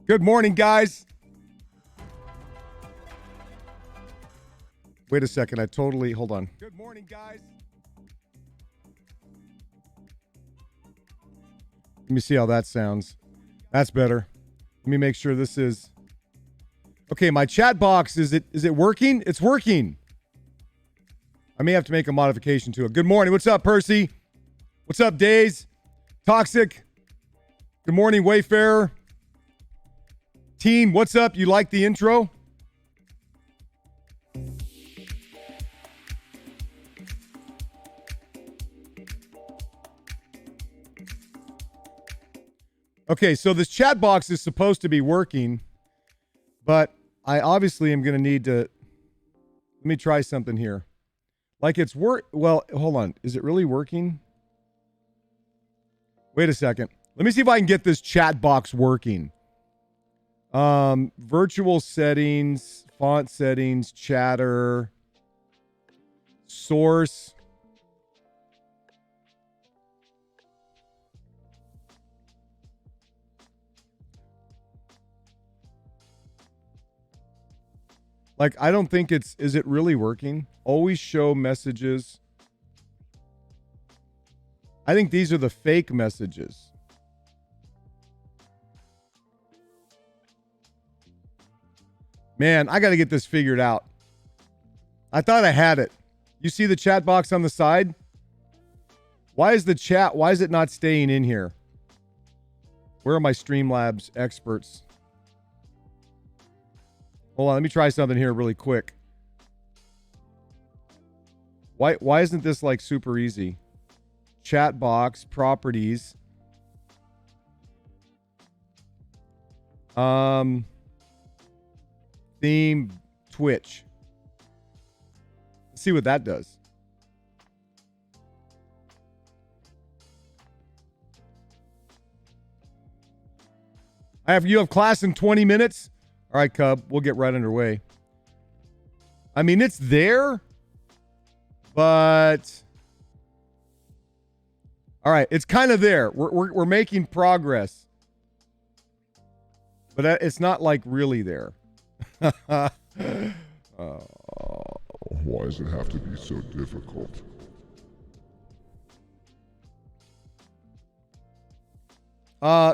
Good morning, guys. Wait a second. Hold on. Good morning, guys. Let me see how that sounds. That's better. Let me make sure this is. Okay, my chat box, is it working? It's working. I may have to make a modification to it. Good morning. What's up, Percy? What's up, Days? Toxic. Good morning, Wayfarer. Teen, what's up? You like the intro? Okay, so this chat box is supposed to be working, but I obviously am going to need to, let me try something here. Like it's well, hold on. Is it really working? Wait a second. Let me see if I can get this chat box working. Virtual settings, font settings, chatter, source. Like, I don't think is it really working? Always show messages. I think these are the fake messages. Man, I got to get this figured out. I thought I had it. You see the chat box on the side? Why is it not staying in here? Where are my Streamlabs experts? Hold on, let me try something here really quick. Why isn't this like super easy? Chat box, properties. Theme, Twitch. Let's see what that does. You have class in 20 minutes? All right, Cub, we'll get right underway. I mean, it's there, but all right, it's kind of there. We're making progress, but it's not like really there. Why does it have to be so difficult?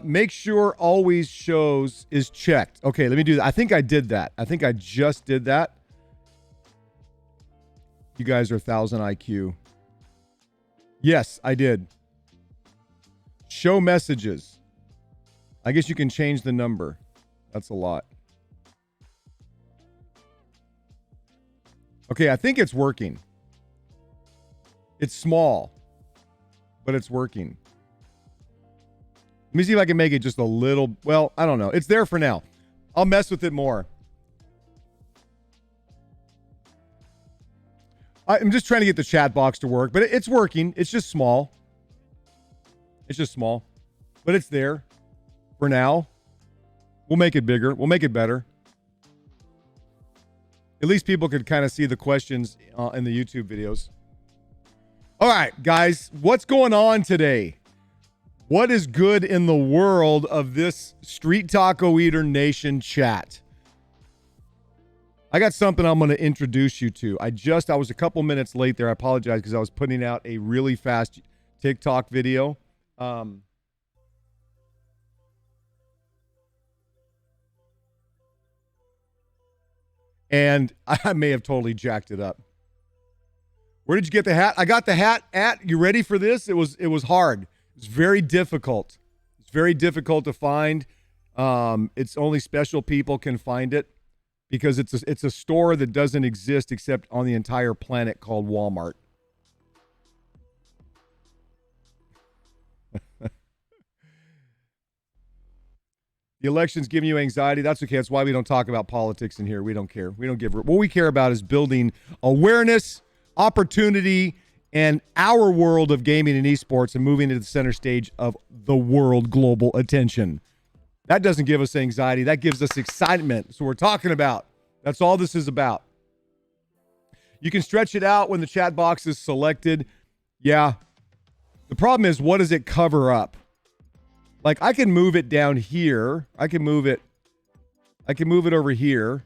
Make sure always shows is checked. Okay, let me do that. I think I did that. I think I just did that. You guys are 1,000 IQ. Yes, I did. Show messages. I guess you can change the number. That's a lot. Okay, I think it's working. It's small, but it's working. Let me see if I can make it just a little, well, I don't know. It's there for now. I'll mess with it more. I'm just trying to get the chat box to work, but it's working. It's just small. It's just small, but it's there for now. We'll make it bigger. We'll make it better. At least people could kind of see the questions in the YouTube videos. All right, guys, what's going on today? What is good in the world of this Street Taco Eater Nation chat? I got something I'm going to introduce you to. I was a couple minutes late there. I apologize because I was putting out a really fast TikTok video. And I may have totally jacked it up. Where did you get the hat? I got the hat you ready for this? It was hard. It's very difficult. It's very difficult to find. It's only special people can find it because it's a store that doesn't exist except on the entire planet called Walmart. The election's giving you anxiety. That's okay. That's why we don't talk about politics in here. We don't care. We don't give. What we care about is building awareness, opportunity, and our world of gaming and esports and moving to the center stage of the world global attention. That doesn't give us anxiety. That gives us excitement. So we're talking about. That's all this is about. You can stretch it out when the chat box is selected. Yeah. The problem is, what does it cover up? Like, I can move it down here. I can move it over here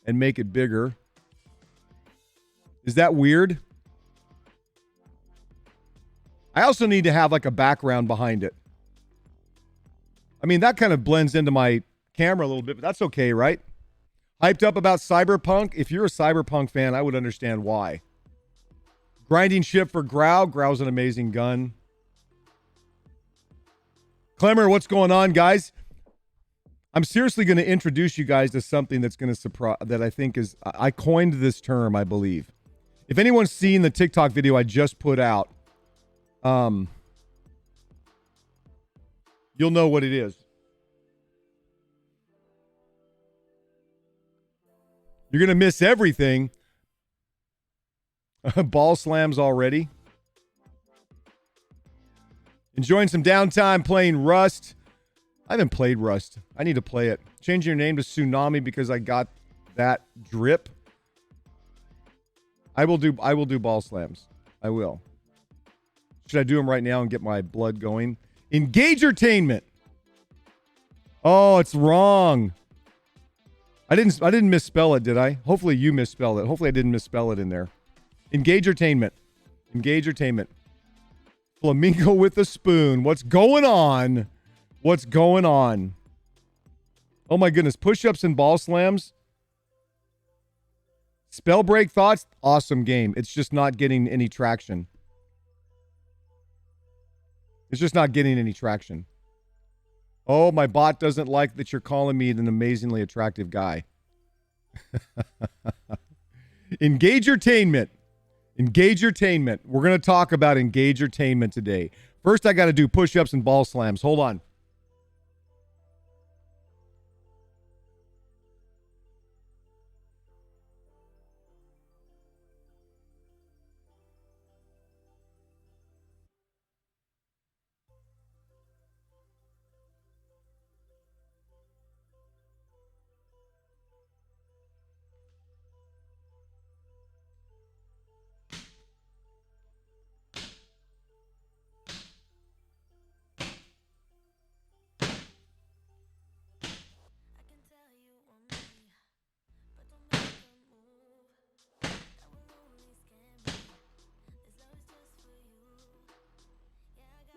and make it bigger. Is that weird? I also need to have like a background behind it. I mean, that kind of blends into my camera a little bit, but that's okay, right? Hyped up about Cyberpunk. If you're a Cyberpunk fan, I would understand why. Grinding ship for Grau. Grau's an amazing gun. Clemmer, what's going on, guys? I'm seriously going to introduce you guys to something that's going to surprise, that I think is, I coined this term, I believe. If anyone's seen the TikTok video I just put out, you'll know what it is. You're going to miss everything. Ball slams already. Enjoying some downtime playing Rust. I haven't played Rust. I need to play it. Change your name to Tsunami because I got that drip. I will do ball slams. I will. Should I do them right now and get my blood going? Engagertainment. Oh, it's wrong. I didn't misspell it, did I? Hopefully you misspelled it. Hopefully I didn't misspell it in there. Engagertainment. Engagertainment. Flamingo with a spoon. What's going on? What's going on? Oh my goodness. Push-ups and ball slams. Spell break thoughts. Awesome game. It's just not getting any traction. It's just not getting any traction. Oh, my bot doesn't like that you're calling me an amazingly attractive guy. Engagertainment. Engagertainment. We're going to talk about Engagertainment today. First, I got to do push-ups and ball slams. Hold on.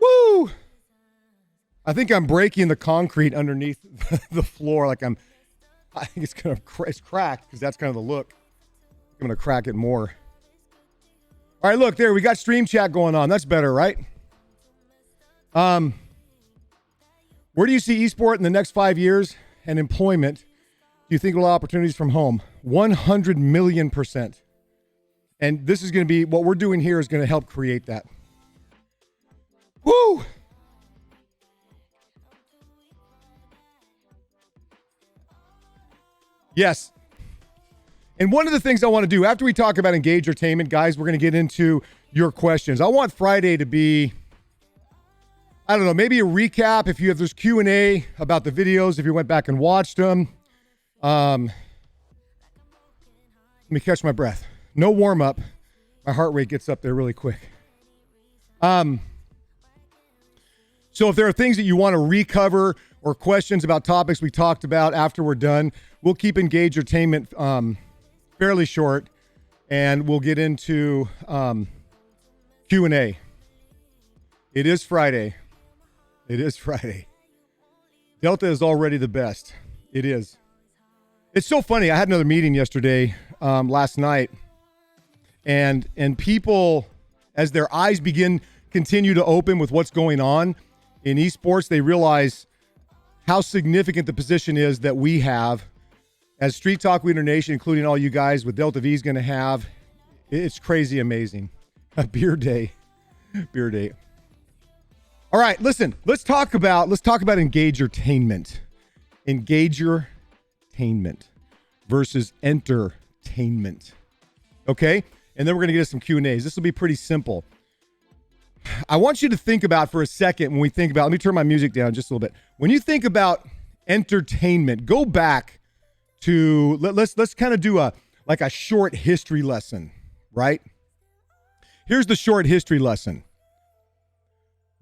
Woo! I think I'm breaking the concrete underneath the floor. I think it's cracked because that's kind of the look. I'm going to crack it more. All right, look there. We got stream chat going on. That's better, right? Where do you see esport in the next 5 years and employment? Do you think a lot of opportunities from home? 100 million%. And this is going to be, what we're doing here is going to help create that. Woo! Yes. And one of the things I want to do after we talk about Engagertainment, guys, we're going to get into your questions. I want Friday to be, I don't know, maybe a recap if you have this Q&A about the videos, if you went back and watched them. Let me catch my breath. No warm up. My heart rate gets up there really quick. So if there are things that you want to recover or questions about topics we talked about after we're done, we'll keep Engagertainment fairly short, and we'll get into Q&A. It is Friday. It is Friday. Delta is already the best. It is. It's so funny. I had another meeting yesterday, last night, and people, as their eyes continue to open with what's going on in esports, they realize how significant the position is that we have as Street Talk Leader Nation, including all you guys with Delta V is going to have. It's crazy amazing. A beer day. Beer day. All right, listen, let's talk about Engagertainment. Engagertainment versus entertainment. Okay? And then we're going to get some Q&As. This will be pretty simple. I want you to think about for a second when we think about, let me turn my music down just a little bit. When you think about entertainment, go back to, let's kind of do a short history lesson, right? here's the short history lesson.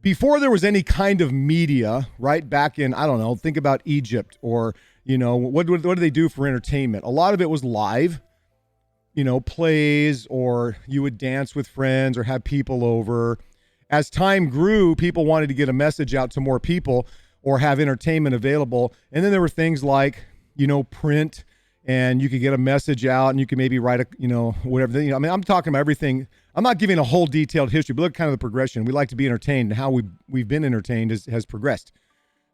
Before there was any kind of media, right, back in, I don't know, think about Egypt or, what do they do for entertainment? A lot of it was live, plays, or you would dance with friends or have people over. As time grew, people wanted to get a message out to more people or have entertainment available. And then there were things like, print, and you could get a message out and you could maybe write whatever. I'm talking about everything. I'm not giving a whole detailed history, but look kind of the progression. We like to be entertained, and how we've been entertained has progressed.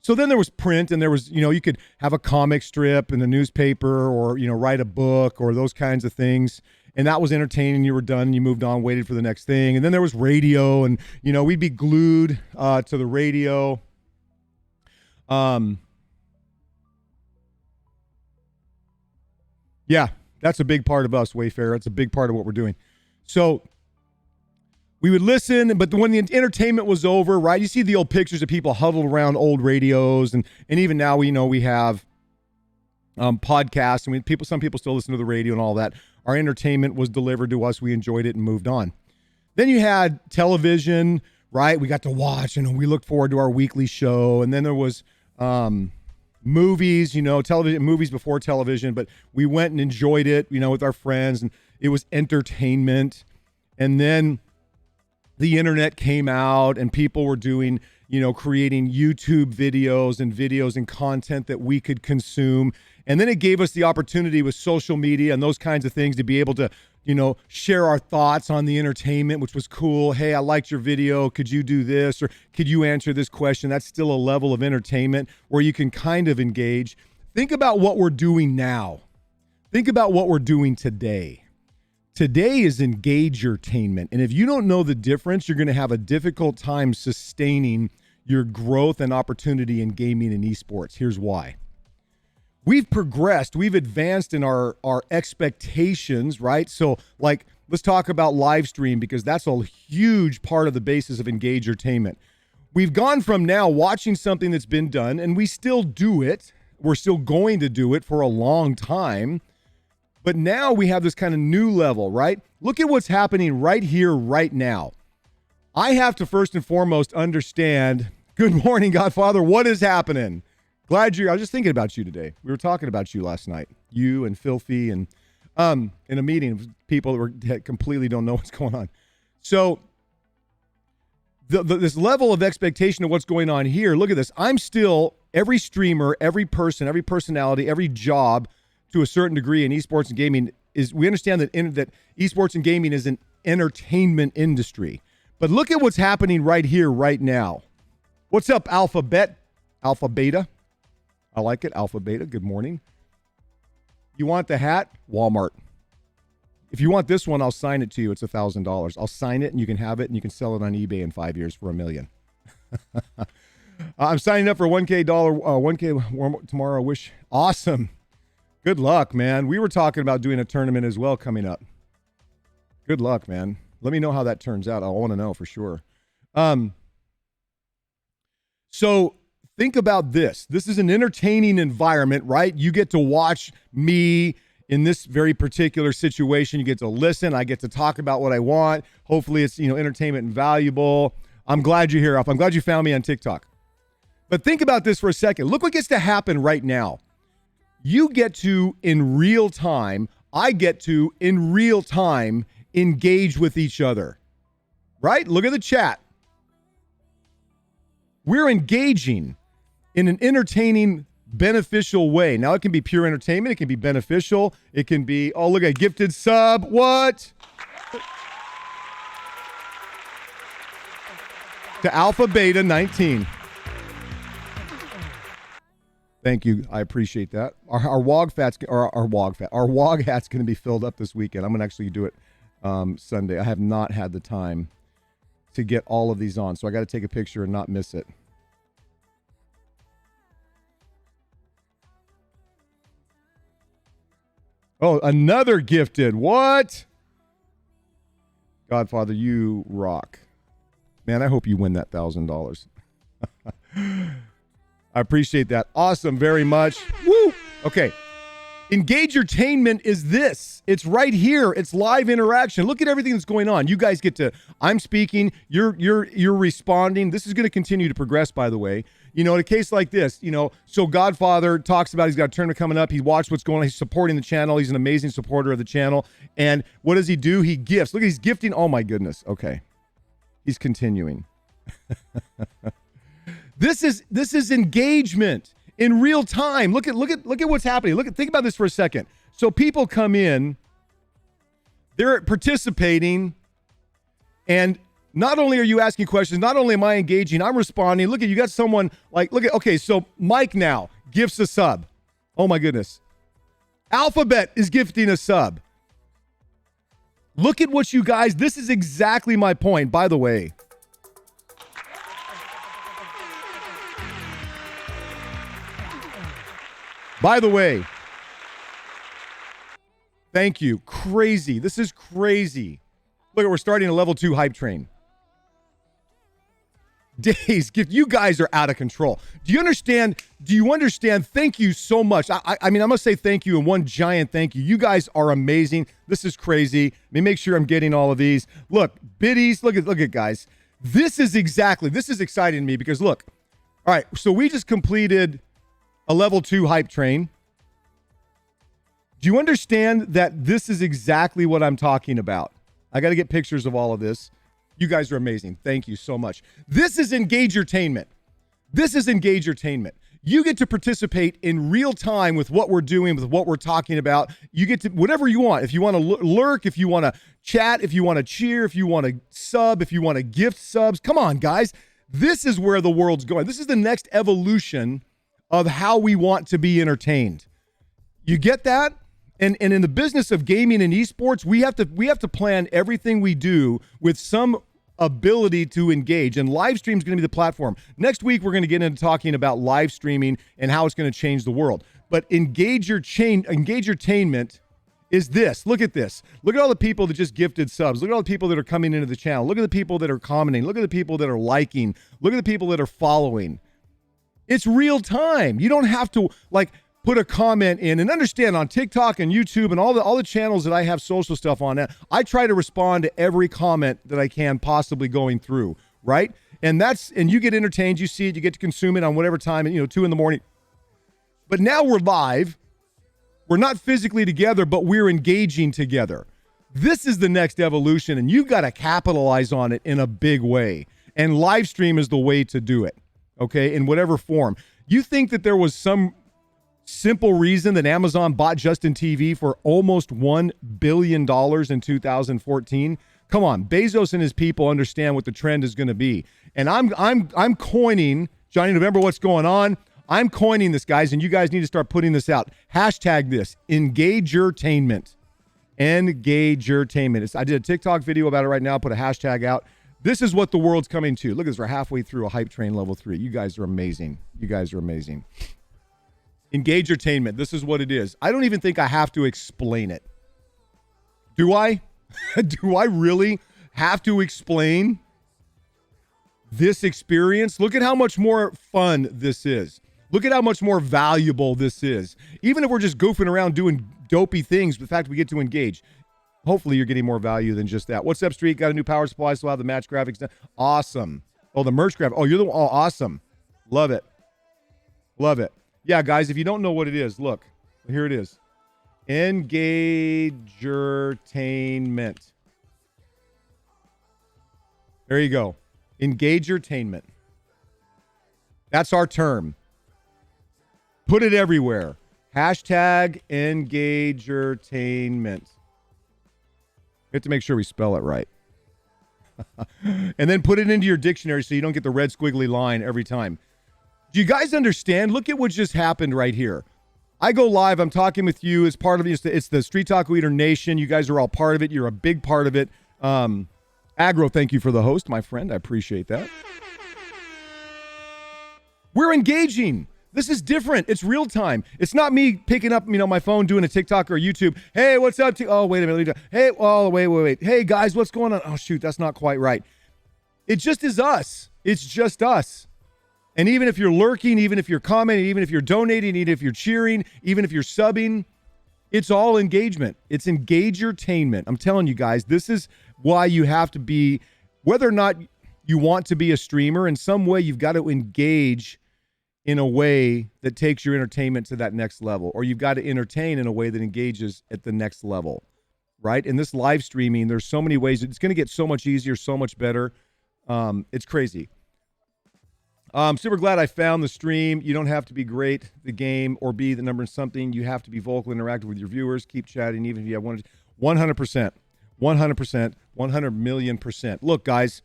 So then there was print, and there was, you could have a comic strip in the newspaper or, write a book or those kinds of things. And that was entertaining. You were done and you moved on, waited for the next thing. And then there was radio, and, we'd be glued to the radio. Yeah, that's a big part of us, Wayfarer. It's a big part of what we're doing. So we would listen, but when the entertainment was over, right, you see the old pictures of people huddled around old radios, and even now we have podcasts, and some people still listen to the radio and all that. Our entertainment was delivered to us. We enjoyed it and moved on. Then you had television, right? We got to watch, and we looked forward to our weekly show. And then there was movies, television, movies before television, but we went and enjoyed it, with our friends, and it was entertainment. And then the internet came out, and people were doing, creating YouTube videos and content that we could consume. And then it gave us the opportunity with social media and those kinds of things to be able to, share our thoughts on the entertainment, which was cool. Hey, I liked your video. Could you do this? Or could you answer this question? That's still a level of entertainment where you can kind of engage. Think about what we're doing now. Think about what we're doing today. Today is Engagertainment. And if you don't know the difference, you're going to have a difficult time sustaining your growth and opportunity in gaming and esports. Here's why. We've progressed, we've advanced in our expectations, right? So let's talk about live stream, because that's a huge part of the basis of Engagertainment. We've gone from now watching something that's been done, and we still do it. We're still going to do it for a long time. But now we have this kind of new level, right? Look at what's happening right here, right now. I have to first and foremost understand, good morning, Godfather, what is happening? I was just thinking about you today. We were talking about you last night, you and Filthy, and in a meeting of people that completely don't know what's going on. So this level of expectation of what's going on here, look at this. I'm still, every streamer, every person, every personality, every job to a certain degree in esports and gaming we understand that esports and gaming is an entertainment industry. But look at what's happening right here, right now. What's up, Alpha Beta? I like it. Alpha Beta, good morning. You want the hat? Walmart. If you want this one, I'll sign it to you. It's $1,000. I'll sign it, and you can have it, and you can sell it on eBay in 5 years for $1 million. I'm signing up for $1K tomorrow. Wish. Awesome. Good luck, man. We were talking about doing a tournament as well coming up. Good luck, man. Let me know how that turns out. I want to know for sure. So think about this. This is an entertaining environment, right? You get to watch me in this very particular situation. You get to listen. I get to talk about what I want. Hopefully it's, entertainment and valuable. I'm glad you're here, Alpha. I'm glad you found me on TikTok. But think about this for a second. Look what gets to happen right now. You get to, in real time, I get to, in real time, engage with each other, right? Look at the chat. We're engaging in an entertaining, beneficial way. Now, it can be pure entertainment. It can be beneficial. It can be, oh, look at gifted sub. What? To Alpha Beta 19. Thank you. I appreciate that. Our WOG hat's going to be filled up this weekend. I'm going to actually do it Sunday. I have not had the time to get all of these on, so I got to take a picture and not miss it. Oh, another gifted. What? Godfather, you rock. Man, I hope you win that $1,000. I appreciate that. Awesome, very much. Woo! Okay. Engagertainment is this. It's right here. It's live interaction. Look at everything that's going on. You guys get to, I'm speaking, you're responding. This is going to continue to progress, by the way. You know, in a case like this, you know, so Godfather talks about he's got a tournament coming up. He watched what's going on. He's supporting the channel. He's an amazing supporter of the channel. And what does he do? He gifts. Look, he's gifting. Oh my goodness. Okay. He's continuing. This is engagement in real time. Look at what's happening. Think about this for a second. So people come in, they're participating, and not only are you asking questions, not only am I engaging, I'm responding. Look at, you got someone like, look at, okay, so Mike now gifts a sub. Oh my goodness. Alphabet is gifting a sub. Look at what you guys, this is exactly my point, by the way. By the way, thank you. Crazy. This is crazy. Look, we're starting a level 2 hype train. Days gift. You guys are out of control. Do you understand? Thank you so much. I mean, I must say thank you and one giant thank you. You guys are amazing. This is crazy. Let me make sure I'm getting all of these. Look, biddies. Look at guys. This is exciting to me because look. All right. So we just completed a level 2 hype train. Do you understand that this is exactly what I'm talking about? I got to get pictures of all of this. You guys are amazing. Thank you so much. This is Engagertainment. You get to participate in real time with what we're doing, with what we're talking about. You get to whatever you want. If you want to lurk, if you want to chat, if you want to cheer, if you want to sub, if you want to gift subs. Come on, guys. This is where the world's going. This is the next evolution of how we want to be entertained. You get that? And in the business of gaming and esports, we have to plan everything we do with some ability to engage. And live stream is going to be the platform. Next week, we're going to get into talking about live streaming and how it's going to change the world. But Engagertainment is this. Look at this. Look at all the people that just gifted subs. Look at all the people that are coming into the channel. Look at the people that are commenting. Look at the people that are liking. Look at the people that are following. It's real time. You don't have to put a comment in, and understand on TikTok and YouTube and all the channels that I have social stuff on that, I try to respond to every comment that I can possibly going through, right? And you get entertained, you see it, you get to consume it on whatever time, 2 a.m. But now we're live. We're not physically together, but we're engaging together. This is the next evolution, and you've got to capitalize on it in a big way. And live stream is the way to do it, okay, in whatever form. You think that there was some simple reason that Amazon bought Justin TV for almost $1 billion in 2014? Come on, Bezos and his people understand what the trend is going to be. And I'm coining, Johnny November, what's going on? I'm coining this, guys, and you guys need to start putting this out. Hashtag this, Engagertainment. Engagertainment. I did a TikTok video about it right now, put a hashtag out. This is what the world's coming to. Look at this, we're halfway through a hype train level 3. You guys are amazing. Engagertainment, this is what it is. I don't even think I have to explain it. Do I? Do I really have to explain this experience? Look at how much more fun this is. Look at how much more valuable this is. Even if we're just goofing around doing dopey things, the fact we get to engage. Hopefully you're getting more value than just that. What's up, Street? Got a new power supply, still have the match graphics done. Awesome. Oh, the merch graphic. Oh, you're the one. Oh, awesome. Love it. Yeah, guys, if you don't know what it is, look. Here it is. Engagertainment. There you go. Engagertainment. That's our term. Put it everywhere. Hashtag Engagertainment. We have to make sure we spell it right. And then put it into your dictionary so you don't get the red squiggly line every time. Do you guys understand? Look at what just happened right here. I go live. I'm talking with you as part of it. It's the Street Talk Leader Nation. You guys are all part of it. You're a big part of it. Agro, thank you for the host, my friend. I appreciate that. We're engaging. This is different. It's real time. It's not me picking up, my phone, doing a TikTok or YouTube. Hey, what's up? Oh, wait a minute. Hey, oh, wait. Hey, guys, what's going on? Oh, shoot, that's not quite right. It just is us. It's just us. And even if you're lurking, even if you're commenting, even if you're donating, even if you're cheering, even if you're subbing, It's all engagement. It's Engagertainment. I'm telling you guys, this is why you have to be, whether or not you want to be a streamer, in some way you've got to engage in a way that takes your entertainment to that next level, or you've got to entertain in a way that engages at the next level, right? In this live streaming, there's so many ways. It's going to get so much easier, so much better. It's crazy. I'm super glad I found the stream. You don't have to be great at the game or be the number in something. You have to be vocal, interactive with your viewers. Keep chatting, even if you have 100%, 100%, 100 million %. Look, guys,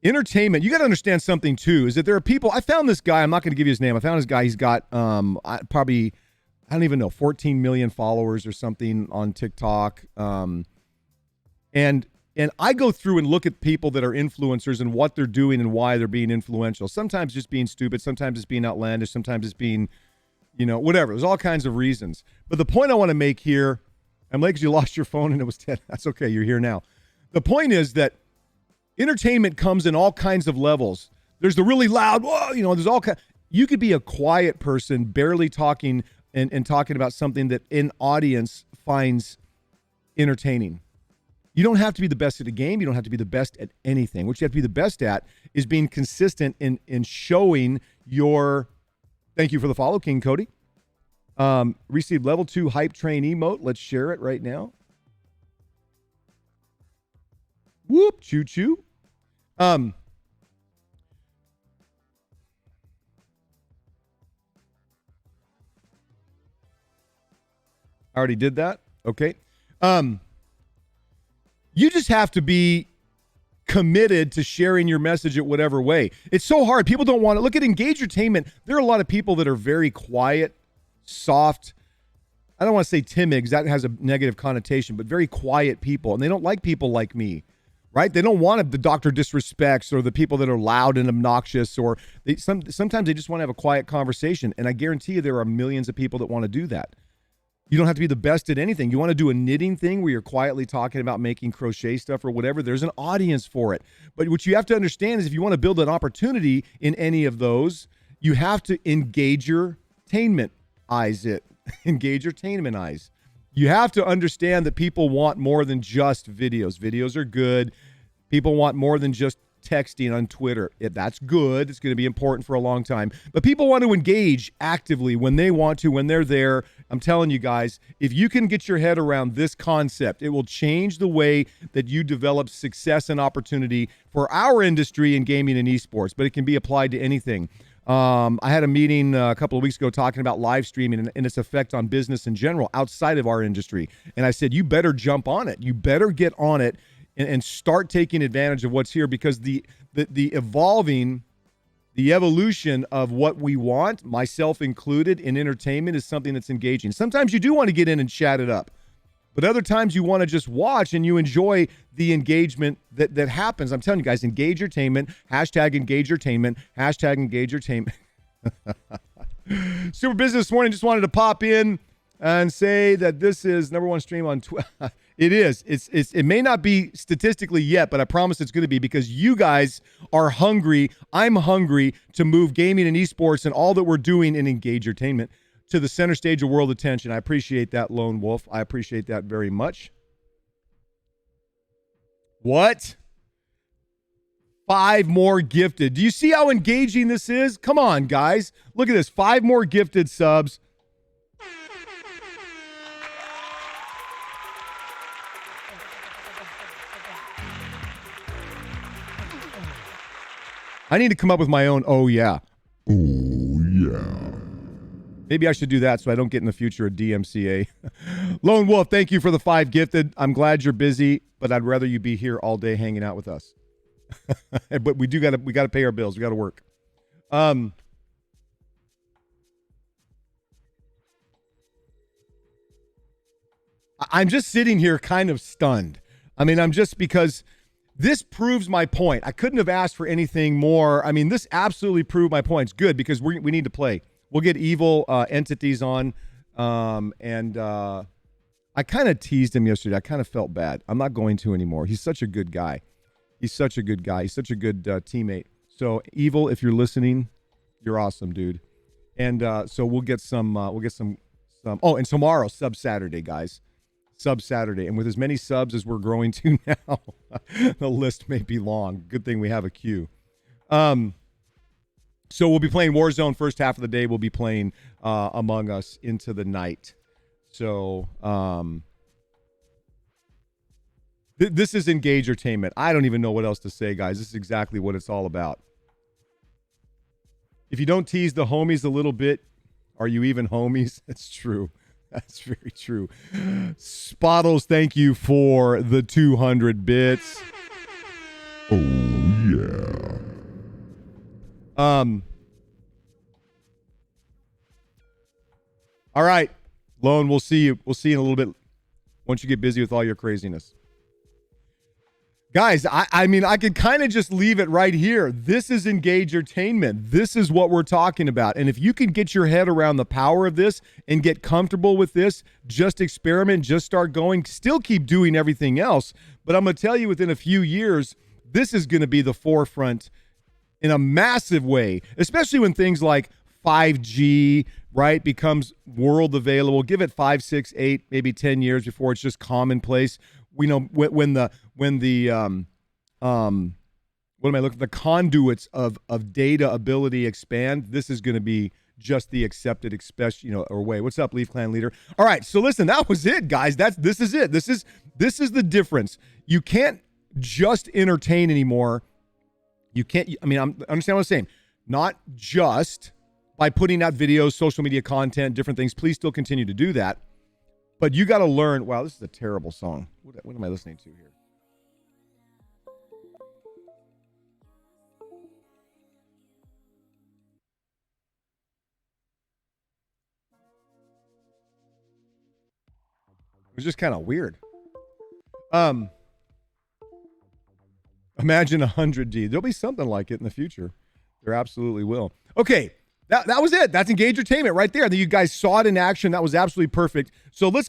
entertainment, you got to understand something, too, is that there are people. I found this guy. I'm not going to give you his name. I found this guy. He's got probably, I don't even know, 14 million followers or something on TikTok. And I go through and look at people that are influencers and what they're doing and why they're being influential. Sometimes just being stupid. Sometimes it's being outlandish. Sometimes it's being, whatever. There's all kinds of reasons. But the point I want to make here, I'm like, you lost your phone and it was dead. That's okay. You're here now. The point is that entertainment comes in all kinds of levels. There's the really loud, there's all kinds. You could be a quiet person, barely talking and talking about something that an audience finds entertaining. You don't have to be the best at a game. You don't have to be the best at anything. What you have to be the best at is being consistent in showing your, thank you for the follow, King Cody. Received level 2 hype train emote. Let's share it right now. Whoop, choo choo. I already did that. Okay. You just have to be committed to sharing your message at whatever way. It's so hard. People don't want to look at Engagertainment. There are a lot of people that are very quiet, soft. I don't want to say timid because that has a negative connotation, but very quiet people. And they don't like people like me, right? They don't want the Dr. Disrespects or the people that are loud and obnoxious, or sometimes they just want to have a quiet conversation. And I guarantee you there are millions of people that want to do that. You don't have to be the best at anything. You want to do a knitting thing where you're quietly talking about making crochet stuff or whatever. There's an audience for it. But what you have to understand is if you want to build an opportunity in any of those, you have to Engagertainment-ize it. Engagertainment-ize. You have to understand that people want more than just videos. Videos are good. People want more than just texting on Twitter. That's good. It's going to be important for a long time. But people want to engage actively when they want to, when they're there. I'm telling you guys, if you can get your head around this concept, it will change the way that you develop success and opportunity for our industry in gaming and esports, but it can be applied to anything. I had a meeting a couple of weeks ago talking about live streaming and its effect on business in general outside of our industry. And I said, you better jump on it. You better get on it and start taking advantage of what's here, because the evolution of what we want, myself included, in entertainment is something that's engaging. Sometimes you do want to get in and chat it up, but other times you want to just watch and you enjoy the engagement that happens. I'm telling you guys, Engagertainment, #Engagertainment, #Engagertainment. Super Business this morning, just wanted to pop in and say that this is #1 stream on Twitter. It is. It may not be statistically yet, but I promise it's going to be, because you guys are hungry. I'm hungry to move gaming and esports and all that we're doing in Engagertainment to the center stage of world attention. I appreciate that, Lone Wolf. I appreciate that very much. What? 5 more gifted. Do you see how engaging this is? Come on, guys. Look at this. 5 more gifted subs. I need to come up with my own, oh yeah. Oh, yeah. Maybe I should do that so I don't get in the future a DMCA. Lone Wolf, thank you for the 5 gifted. I'm glad you're busy, but I'd rather you be here all day hanging out with us. But we got to pay our bills. We got to work. I'm just sitting here kind of stunned. I mean, because this proves my point. I couldn't have asked for anything more. I mean, this absolutely proved my point. It's good because we need to play. We'll get evil entities on. I kind of teased him yesterday. I kind of felt bad. I'm not going to anymore. He's such a good guy. He's such a good teammate. So evil, if you're listening, you're awesome, dude. And so we'll get some Oh, and tomorrow, Sub Saturday, guys. Sub Saturday. And with as many subs as we're growing to now, the list may be long. Good thing we have a queue. So we'll be playing Warzone first half of the day. We'll be playing Among Us into the night. So this is Engagertainment. I don't even know what else to say, guys. This is exactly what it's all about. If you don't tease the homies a little bit, are you even homies? That's true. That's very true. Spottles, thank you for the 200 bits. Oh, yeah. All right, Lone, we'll see you. We'll see you in a little bit once you get busy with all your craziness. Guys, I mean, I could kind of just leave it right here. This is Engagertainment. This is what we're talking about. And if you can get your head around the power of this and get comfortable with this, just experiment, just start going, still keep doing everything else. But I'm going to tell you, within a few years, this is going to be the forefront in a massive way, especially when things like 5G, right, becomes world available. Give it 5, 6, 8, maybe 10 years before it's just commonplace. We know when the conduits of data ability expand, this is going to be just the accepted way. What's up, Leaf Clan leader? All right, so listen, that was it, guys. This is it. This is the difference. You can't just entertain anymore. You can't. I mean, understand what I'm saying. Not just by putting out videos, social media content, different things. Please still continue to do that. But you got to learn. Wow, this is a terrible song. What am I listening to here? It was just kind of weird. Imagine 100D. There'll be something like it in the future. There absolutely will. Okay. That was it. That's Engagertainment right there. You guys saw it in action. That was absolutely perfect. So let's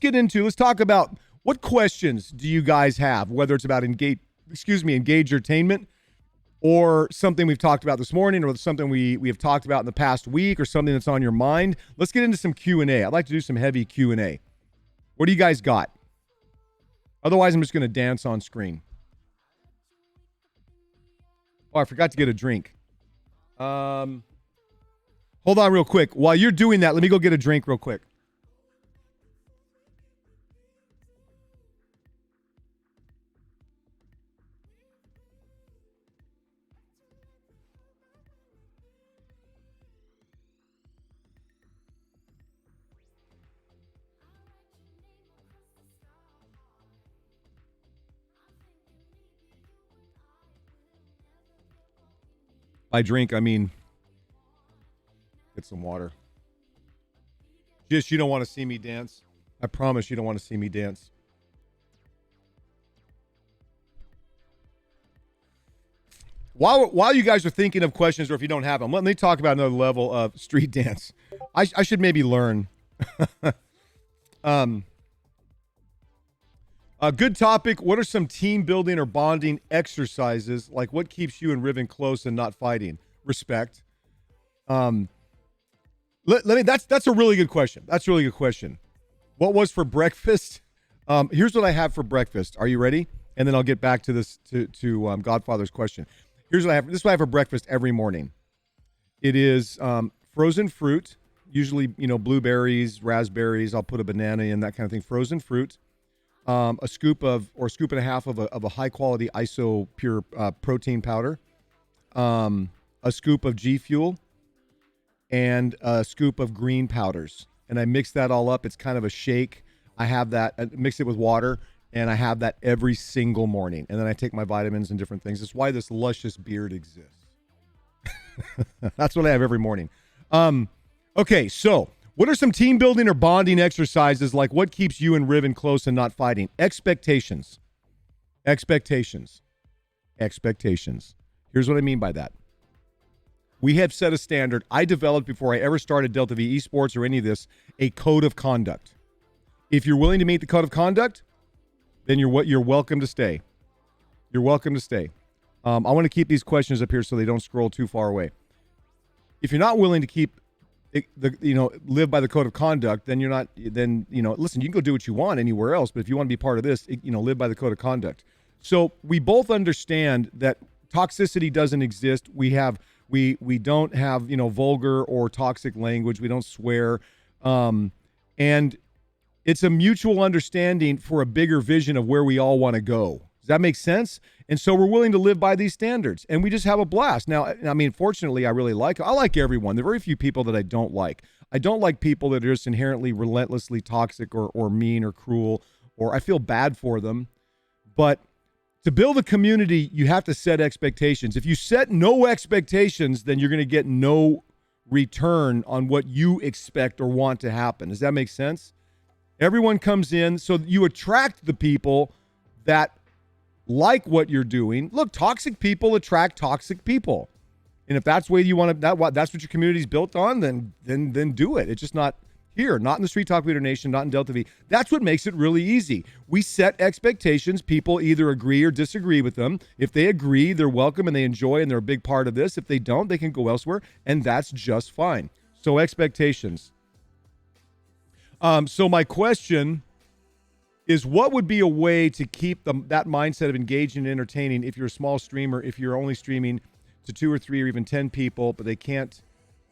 talk about what questions do you guys have, whether it's about Engagertainment or something we've talked about this morning or something we have talked about in the past week or something that's on your mind. Let's get into some Q&A. I'd like to do some heavy Q&A. What do you guys got? Otherwise, I'm just going to dance on screen. Oh, I forgot to get a drink. Hold on real quick. While you're doing that, let me go get a drink real quick. By drink, I mean get some water. Just, you don't want to see me dance. I promise you don't want to see me dance. While you guys are thinking of questions, or if you don't have them, let me talk about another level of street dance. I should maybe learn. A good topic. What are some team building or bonding exercises? Like, what keeps you and Riven close and not fighting? Respect. That's a really good question. That's a really good question. What was for breakfast? Here's what I have for breakfast. Are you ready? And then I'll get back to this to Godfather's question. Here's what I have. This is what I have for breakfast every morning. It is frozen fruit, usually blueberries, raspberries. I'll put a banana in, that kind of thing. Frozen fruit. A scoop and a half of a high quality ISO pure protein powder. A scoop of G Fuel. And a scoop of green powders. And I mix that all up. It's kind of a shake. I have that, I mix it with water, and I have that every single morning. And then I take my vitamins and different things. That's why this luscious beard exists. That's what I have every morning. Okay, so what are some team building or bonding exercises? Like, what keeps you and Riven close and not fighting? Expectations. Here's what I mean by that. We have set a standard. I developed, before I ever started Delta V Esports or any of this, a code of conduct. If you're willing to meet the code of conduct, then you're welcome to stay. You're welcome to stay. I want to keep these questions up here so they don't scroll too far away. If you're not willing to keep live by the code of conduct, then you're not, then, listen, you can go do what you want anywhere else, but if you want to be part of this, live by the code of conduct. So we both understand that toxicity doesn't exist. We don't have, vulgar or toxic language. We don't swear. And it's a mutual understanding for a bigger vision of where we all want to go. Does that make sense? And so we're willing to live by these standards, and we just have a blast. Now, I mean, fortunately, I like everyone. There are very few people that I don't like. I don't like people that are just inherently relentlessly toxic or mean or cruel, or I feel bad for them. But to build a community, you have to set expectations. If you set no expectations, then you're going to get no return on what you expect or want to happen. Does that make sense? Everyone comes in, so you attract the people that like what you're doing. Look, toxic people attract toxic people. And if that's the way you want to, that's what your community's built on, then do it. It's just not here, not in the Street Talk Leader Nation, not in Delta V. That's what makes it really easy. We set expectations. People either agree or disagree with them. If they agree, they're welcome and they enjoy and they're a big part of this. If they don't, they can go elsewhere, and that's just fine. So expectations. So my question is, what would be a way to keep that mindset of engaging and entertaining if you're a small streamer, if you're only streaming to 2 or 3 or even 10 people, but they can't,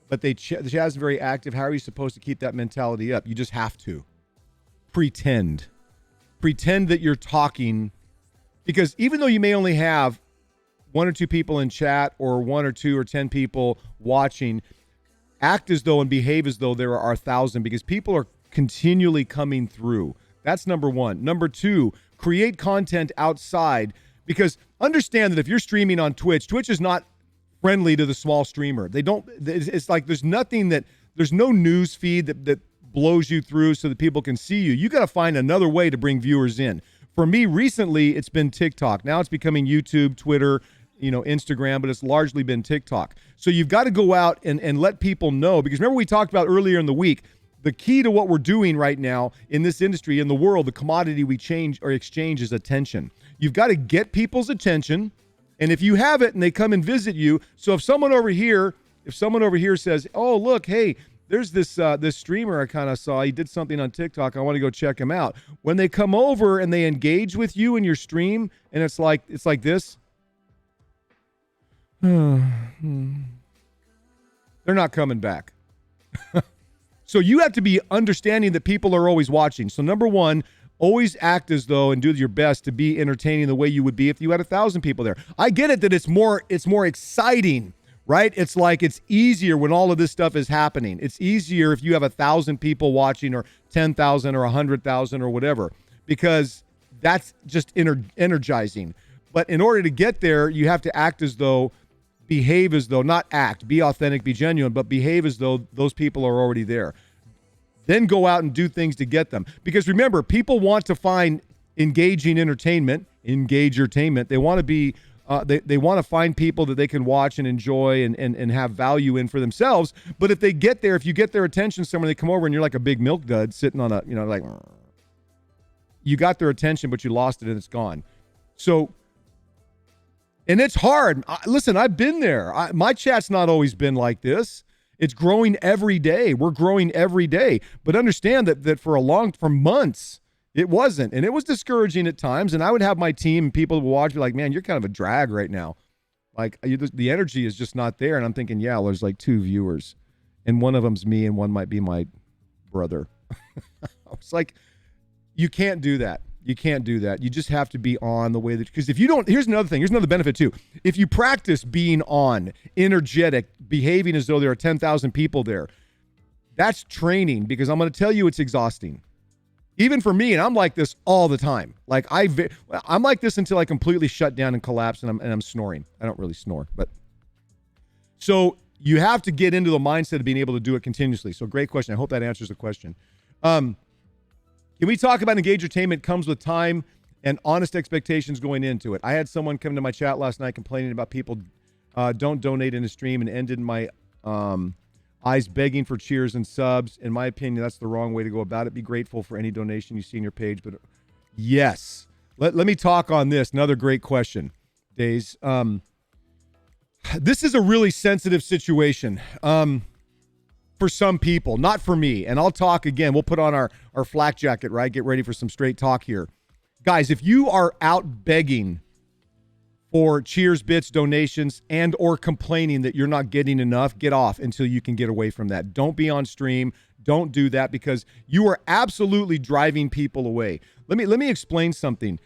the chat is very active? How are you supposed to keep that mentality up? You just have to pretend that you're talking, because even though you may only have 1 or 2 people in chat or 1 or 2 or 10 people watching, act as though and behave as though there are 1,000, because people are continually coming through. That's number 1. Number 2, create content outside, because understand that if you're streaming on Twitch is not friendly to the small streamer. It's like there's no news feed that blows you through so that people can see you. You got to find another way to bring viewers in. For me, recently, it's been TikTok. Now it's becoming YouTube, Twitter, Instagram, but it's largely been TikTok. So you've got to go out and let people know, because remember we talked about earlier in the week, the key to what we're doing right now in this industry, in the world, the commodity we exchange is attention. You've got to get people's attention, and if you have it and they come and visit you, so if someone over here says, "Oh, look, hey, there's this streamer I kind of saw. He did something on TikTok. I want to go check him out." When they come over and they engage with you in your stream, and it's like this, they're not coming back. So you have to be understanding that people are always watching. So number 1, always act as though and do your best to be entertaining the way you would be if you had 1,000 people there. I get it that it's more exciting, right? It's like it's easier when all of this stuff is happening. It's easier if you have 1,000 people watching, or 10,000 or 100,000 or whatever, because that's just energizing. But in order to get there, you have to act as though, behave as though, not act, be authentic, be genuine, but behave as though those people are already there. Then go out and do things to get them. Because remember, people want to find engaging entertainment, Engagertainment. They want to be, they want to find people that they can watch and enjoy and have value in for themselves. But if they get there, if you get their attention somewhere, they come over and you're like a big milk dud sitting on a, like, you got their attention, but you lost it and it's gone. So, and it's hard. Listen, I've been there. My chat's not always been like this. It's growing every day. We're growing every day. But understand that for months, it wasn't. And it was discouraging at times. And I would have my team and people who would watch be like, "Man, you're kind of a drag right now. Like, the energy is just not there." And I'm thinking, yeah, there's like 2 viewers. And one of them's me and one might be my brother. I was like, you can't do that. You can't do that. You just have to be on the way that, because if you don't, here's another thing. Here's another benefit too. If you practice being on, energetic, behaving as though there are 10,000 people there, that's training, because I'm going to tell you it's exhausting. Even for me, and I'm like this all the time. Like I'm like this until I completely shut down and collapse and I'm snoring. I don't really snore, but so you have to get into the mindset of being able to do it continuously. So great question. I hope that answers the question. Can we talk about Engagertainment comes with time and honest expectations going into it? I had someone come to my chat last night complaining about people don't donate in a stream, and ended my eyes begging for cheers and subs. In my opinion, that's the wrong way to go about it. Be grateful for any donation you see in your page. But yes, let me talk on this. Another great question, Days. This is a really sensitive situation. for some people, not for me. And I'll talk again. We'll put on our flak jacket, right? Get ready for some straight talk here. Guys, if you are out begging for cheers, bits, donations, and or complaining that you're not getting enough, get off until you can get away from that. Don't be on stream. Don't do that, because you are absolutely driving people away. Let me explain something.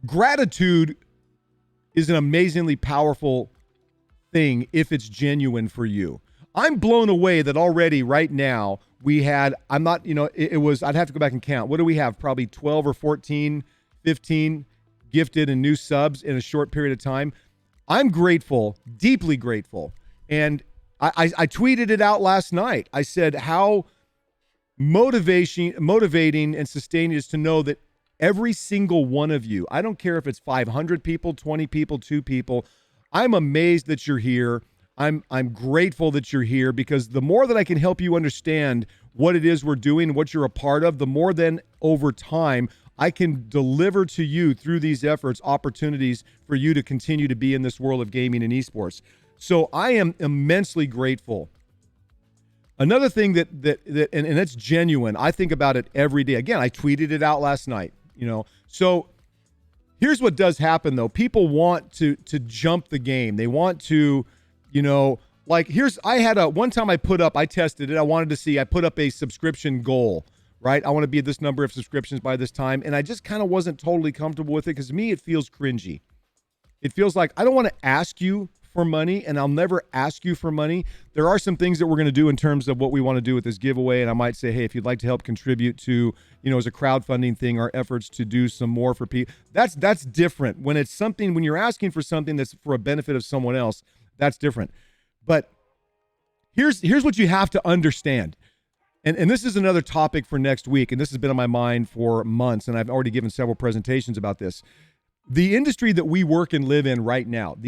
Gratitude is an amazingly powerful thing if it's genuine for you. I'm blown away that already right now we had, I'm not, it was, I'd have to go back and count. What do we have? Probably 12 or 14, 15 gifted and new subs in a short period of time. I'm grateful, deeply grateful. And I tweeted it out last night. I said how motivating and sustaining is to know that every single one of you, I don't care if it's 500 people, 20 people, 2 people, I'm amazed that you're here. I'm grateful that you're here, because the more that I can help you understand what it is we're doing, what you're a part of, the more then over time I can deliver to you through these efforts opportunities for you to continue to be in this world of gaming and esports. So I am immensely grateful. Another thing that and it's genuine, I think about it every day. Again, I tweeted it out last night, So here's what does happen though. People want to jump the game. They want to, I had one time I tested it. I put up a subscription goal, right? I want to be at this number of subscriptions by this time. And I just kind of wasn't totally comfortable with it, because to me, it feels cringy. It feels like I don't want to ask you for money, and I'll never ask you for money. There are some things that we're going to do in terms of what we want to do with this giveaway. And I might say, hey, if you'd like to help contribute to, as a crowdfunding thing, our efforts to do some more for people, that's different. When it's something, when you're asking for something that's for a benefit of someone else, that's different. But here's what you have to understand. And this is another topic for next week. And this has been on my mind for months. And I've already given several presentations about this. The industry that we work and live in right now, of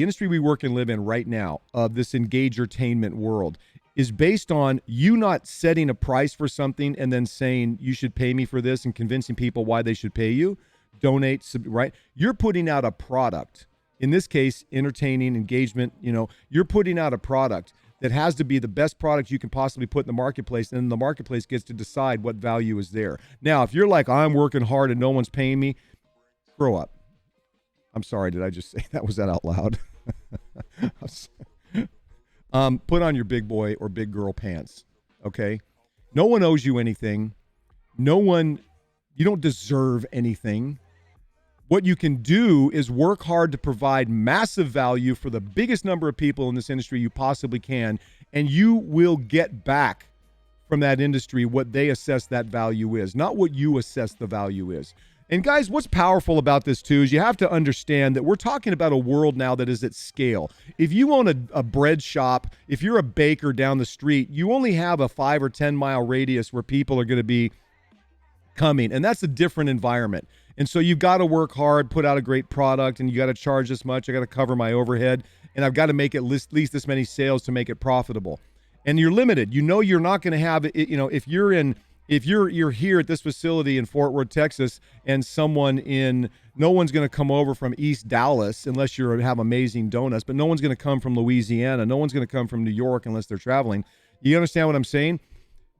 this Engagertainment world, is based on you not setting a price for something and then saying you should pay me for this and convincing people why they should pay you, donate, right? You're putting out a product. In this case, entertaining, engagement, you're putting out a product that has to be the best product you can possibly put in the marketplace, and then the marketplace gets to decide what value is there. Now, if you're like, I'm working hard and no one's paying me, grow up. I'm sorry, did I just say that? Was that out loud? Put on your big boy or big girl pants, okay? No one owes you anything. You don't deserve anything. What you can do is work hard to provide massive value for the biggest number of people in this industry you possibly can, and you will get back from that industry what they assess that value is, not what you assess the value is. And guys, what's powerful about this too is you have to understand that we're talking about a world now that is at scale. If you own a bread shop, if you're a baker down the street, you only have a 5 or 10 mile radius where people are going to be coming, and that's a different environment. And so you've got to work hard, put out a great product, and you got to charge this much. I got to cover my overhead, and I've got to make at least this many sales to make it profitable. And you're limited. You're not going to have it. If you're here at this facility in Fort Worth, Texas, and no one's going to come over from East Dallas unless you have amazing donuts, but no one's going to come from Louisiana. No one's going to come from New York unless they're traveling. You understand what I'm saying?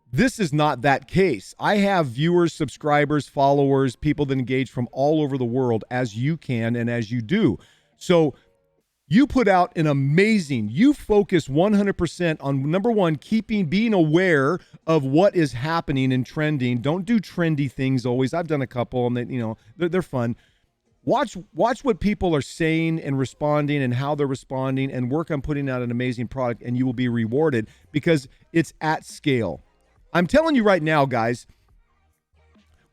This is not that case. I have viewers, subscribers, followers, people that engage from all over the world, as you can and as you do. So you put out you focus 100% on, number one, being aware of what is happening and trending. Don't do trendy things always. I've done a couple, and they're fun. Watch what people are saying and responding and how they're responding, and work on putting out an amazing product, and you will be rewarded because it's at scale. I'm telling you right now, guys,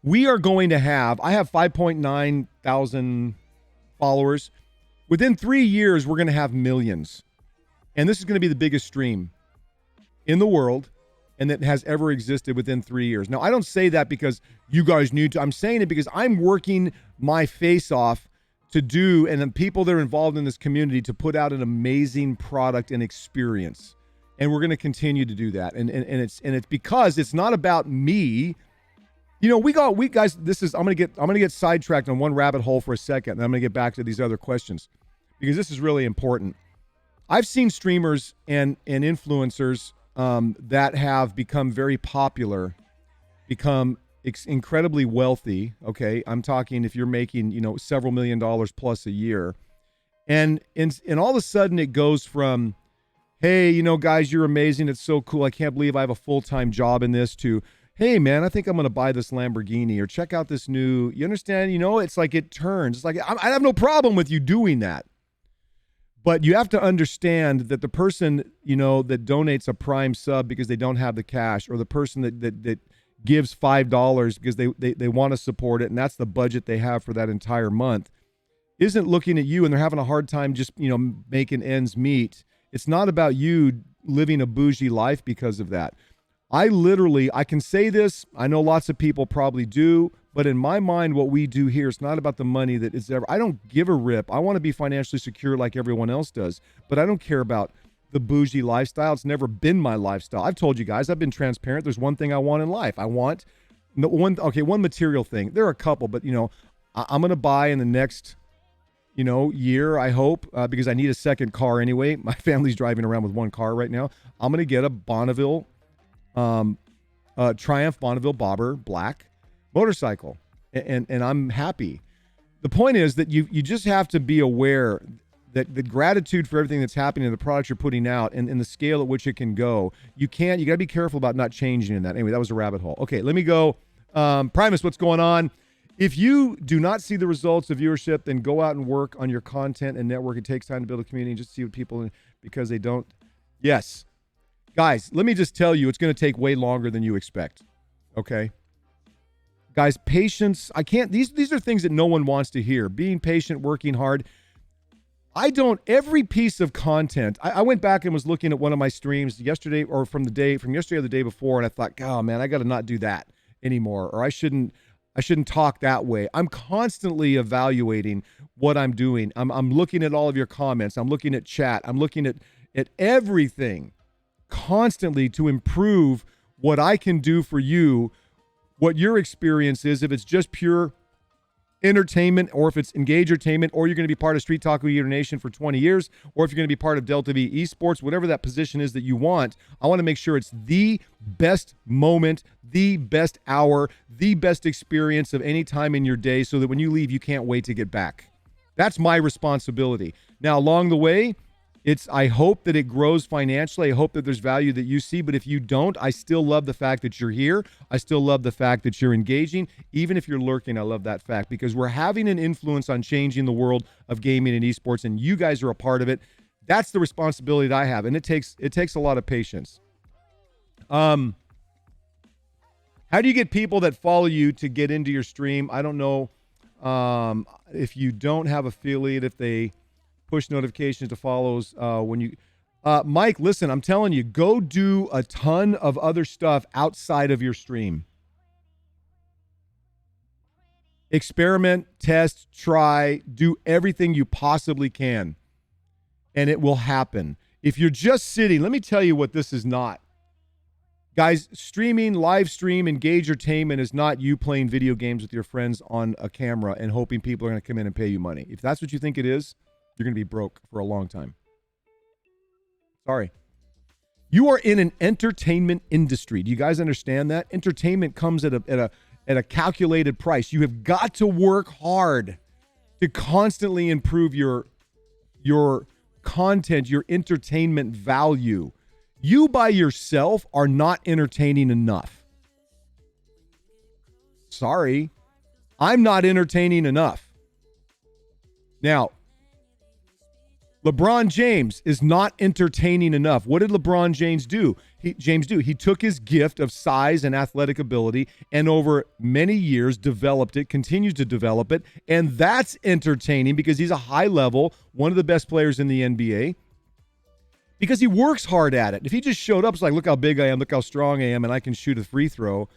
we are going to I have 5.9 thousand followers. Within 3 years, we're going to have millions. And this is going to be the biggest stream in the world, and that has ever existed within 3 years. Now, I don't say that because you guys need to. I'm saying it because I'm working my face off to do, and the people that are involved in this community, to put out an amazing product and experience. And we're going to continue to do that. And it's because it's not about me. We guys, I'm going to get sidetracked on one rabbit hole for a second, and I'm going to get back to these other questions because this is really important. I've seen streamers and influencers that have become very popular, become incredibly wealthy. Okay, I'm talking if you're making several $1 million plus a year, and all of a sudden it goes from, hey, guys, you're amazing, it's so cool, I can't believe I have a full-time job in this, to, hey man, I think I'm going to buy this Lamborghini, or check out this new, you understand? It's like it turns. It's like, I have no problem with you doing that. But you have to understand that the person, that donates a Prime sub because they don't have the cash, or the person that gives $5 because they want to support it, and that's the budget they have for that entire month, isn't looking at you and they're having a hard time just, making ends meet. It's not about you living a bougie life because of that. I can say this, I know lots of people probably do, but in my mind, what we do here is not about the money that is ever. I don't give a rip. I want to be financially secure like everyone else does, but I don't care about the bougie lifestyle. It's never been my lifestyle. I've told you guys, I've been transparent. There's one thing I want in life. I want one material thing. There are a couple, but I'm going to buy in the next year, I hope, because I need a second car anyway. My family's driving around with one car right now. I'm going to get a Bonneville, Triumph Bonneville Bobber black motorcycle, and I'm happy. The point is that you just have to be aware that the gratitude for everything that's happening in the products you're putting out and the scale at which it can go. You got to be careful about not changing in that. Anyway, that was a rabbit hole. Okay, let me go. Primus, what's going on? If you do not see the results of viewership, then go out and work on your content and network. It takes time to build a community and just see what people, because they don't. Yes. Guys, let me just tell you, it's going to take way longer than you expect. Okay? Guys, patience. These are things that no one wants to hear. Being patient, working hard. Every piece of content. I went back and was looking at one of my streams yesterday, or from yesterday or the day before, and I thought, oh man, I got to not do that anymore, or I shouldn't talk that way. I'm constantly evaluating what I'm doing. I'm looking at all of your comments. I'm looking at chat. I'm looking at everything constantly to improve what I can do for you, what your experience is, if it's just pure entertainment, or if it's Engagertainment, or you're going to be part of StreetTalk Nation for 20 years, or if you're going to be part of Delta V Esports, whatever that position is that you want. I want to make sure it's the best moment, the best hour, the best experience of any time in your day, so that when you leave, you can't wait to get back. That's my responsibility. Now, along the way, I hope that it grows financially. I hope that there's value that you see, but if you don't, I still love the fact that you're here. I still love the fact that you're engaging. Even if you're lurking, I love that fact, because we're having an influence on changing the world of gaming and esports, and you guys are a part of it. That's the responsibility that I have, and it takes a lot of patience. How do you get people that follow you to get into your stream? I don't know if you don't have affiliate, if they push notifications to follows when you Mike, listen, I'm telling you, go do a ton of other stuff outside of your stream. Experiment, test, try, do everything you possibly can, and it will happen. If you're just sitting, let me tell you what this is not. Guys, streaming, live stream, Engagertainment is not you playing video games with your friends on a camera and hoping people are going to come in and pay you money. If that's what you think it is, you're going to be broke for a long time. Sorry. You are in an entertainment industry. Do you guys understand that? Entertainment comes at a calculated price. You have got to work hard to constantly improve your content, your entertainment value. You by yourself are not entertaining enough. Sorry. I'm not entertaining enough. Now, LeBron James is not entertaining enough. What did LeBron James do? He took his gift of size and athletic ability and over many years developed it, continues to develop it, and that's entertaining because he's a high level, one of the best players in the NBA, because he works hard at it. If he just showed up, it's like, look how big I am, look how strong I am, and I can shoot a free throw.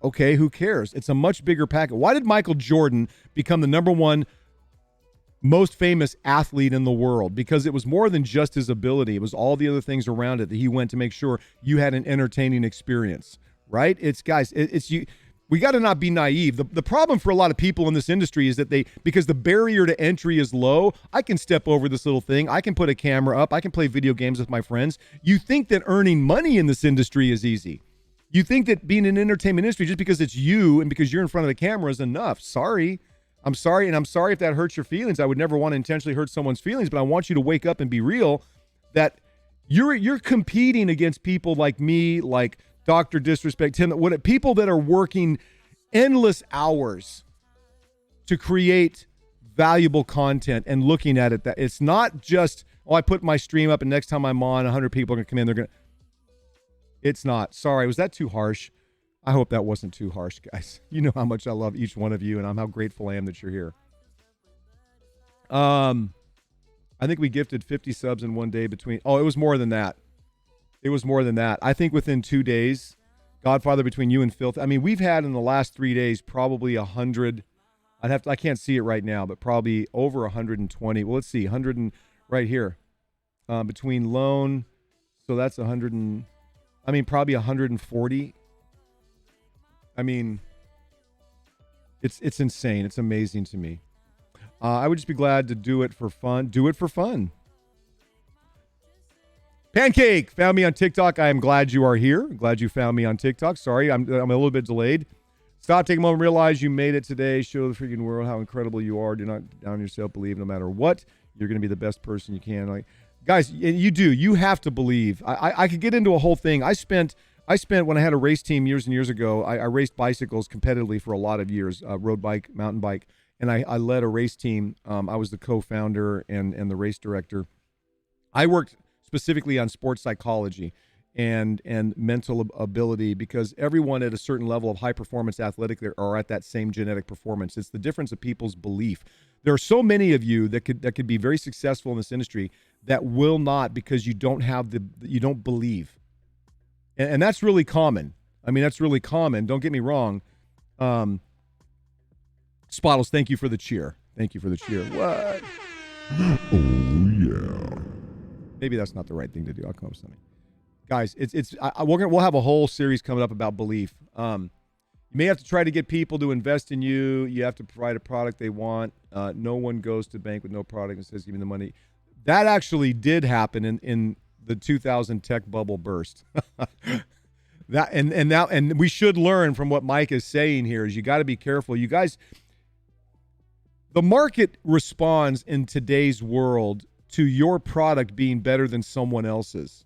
Okay, who cares? It's a much bigger package. Why did Michael Jordan become the number one most famous athlete in the world? Because it was more than just his ability. It was all the other things around it that he went to make sure you had an entertaining experience, right? It's guys, it's you. We got to not be naive. The problem for a lot of people in this industry is that because the barrier to entry is low, I can step over this little thing. I can put a camera up. I can play video games with my friends. You think that earning money in this industry is easy. You think that being in the entertainment industry, just because it's you and because you're in front of the camera, is enough. Sorry. I'm sorry. And I'm sorry if that hurts your feelings. I would never want to intentionally hurt someone's feelings, but I want you to wake up and be real that you're competing against people like me, like Dr. Disrespect, Tim, people that are working endless hours to create valuable content and looking at it. That it's not just, I put my stream up and next time I'm on, 100 people are going to come in. It's not. Sorry, was that too harsh? I hope that wasn't too harsh, guys. You know how much I love each one of you, and how grateful I am that you're here. I think we gifted 50 subs in one day between. Oh, it was more than that. It was more than that. I think within 2 days, Godfather, between you and Filth. I mean, we've had in the last 3 days probably 100. I can't see it right now, but probably over 120. Well, let's see, 100 and right here, between loan. So that's 100 and. I mean, probably 140. I mean, it's insane. It's amazing to me. I would just be glad to do it for fun. Do it for fun. Pancake found me on TikTok. I am glad you are here. Glad you found me on TikTok. Sorry, I'm a little bit delayed. Stop, take a moment, realize you made it today. Show the freaking world how incredible you are. Do not down yourself. Believe no matter what, you're going to be the best person you can. Like, guys, you do. You have to believe. I could get into a whole thing. I spent when I had a race team years and years ago. I raced bicycles competitively for a lot of years, road bike, mountain bike. And I led a race team. I was the co-founder and the race director. I worked specifically on sports psychology and mental ability because everyone at a certain level of high performance athletic are at that same genetic performance. It's the difference of people's belief. There are so many of you that could be very successful in this industry that will not because you don't believe. And that's really common. I mean, that's really common. Don't get me wrong. Spottles, thank you for the cheer. Thank you for the cheer. What? Oh, yeah. Maybe that's not the right thing to do. I'll come up with something. Guys, we'll have a whole series coming up about belief. You may have to try to get people to invest in you. You have to provide a product they want. No one goes to bank with no product and says, give me the money. That actually did happen in the 2000 tech bubble burst. And we should learn from what Mike is saying here is you got to be careful. You guys, the market responds in today's world to your product being better than someone else's.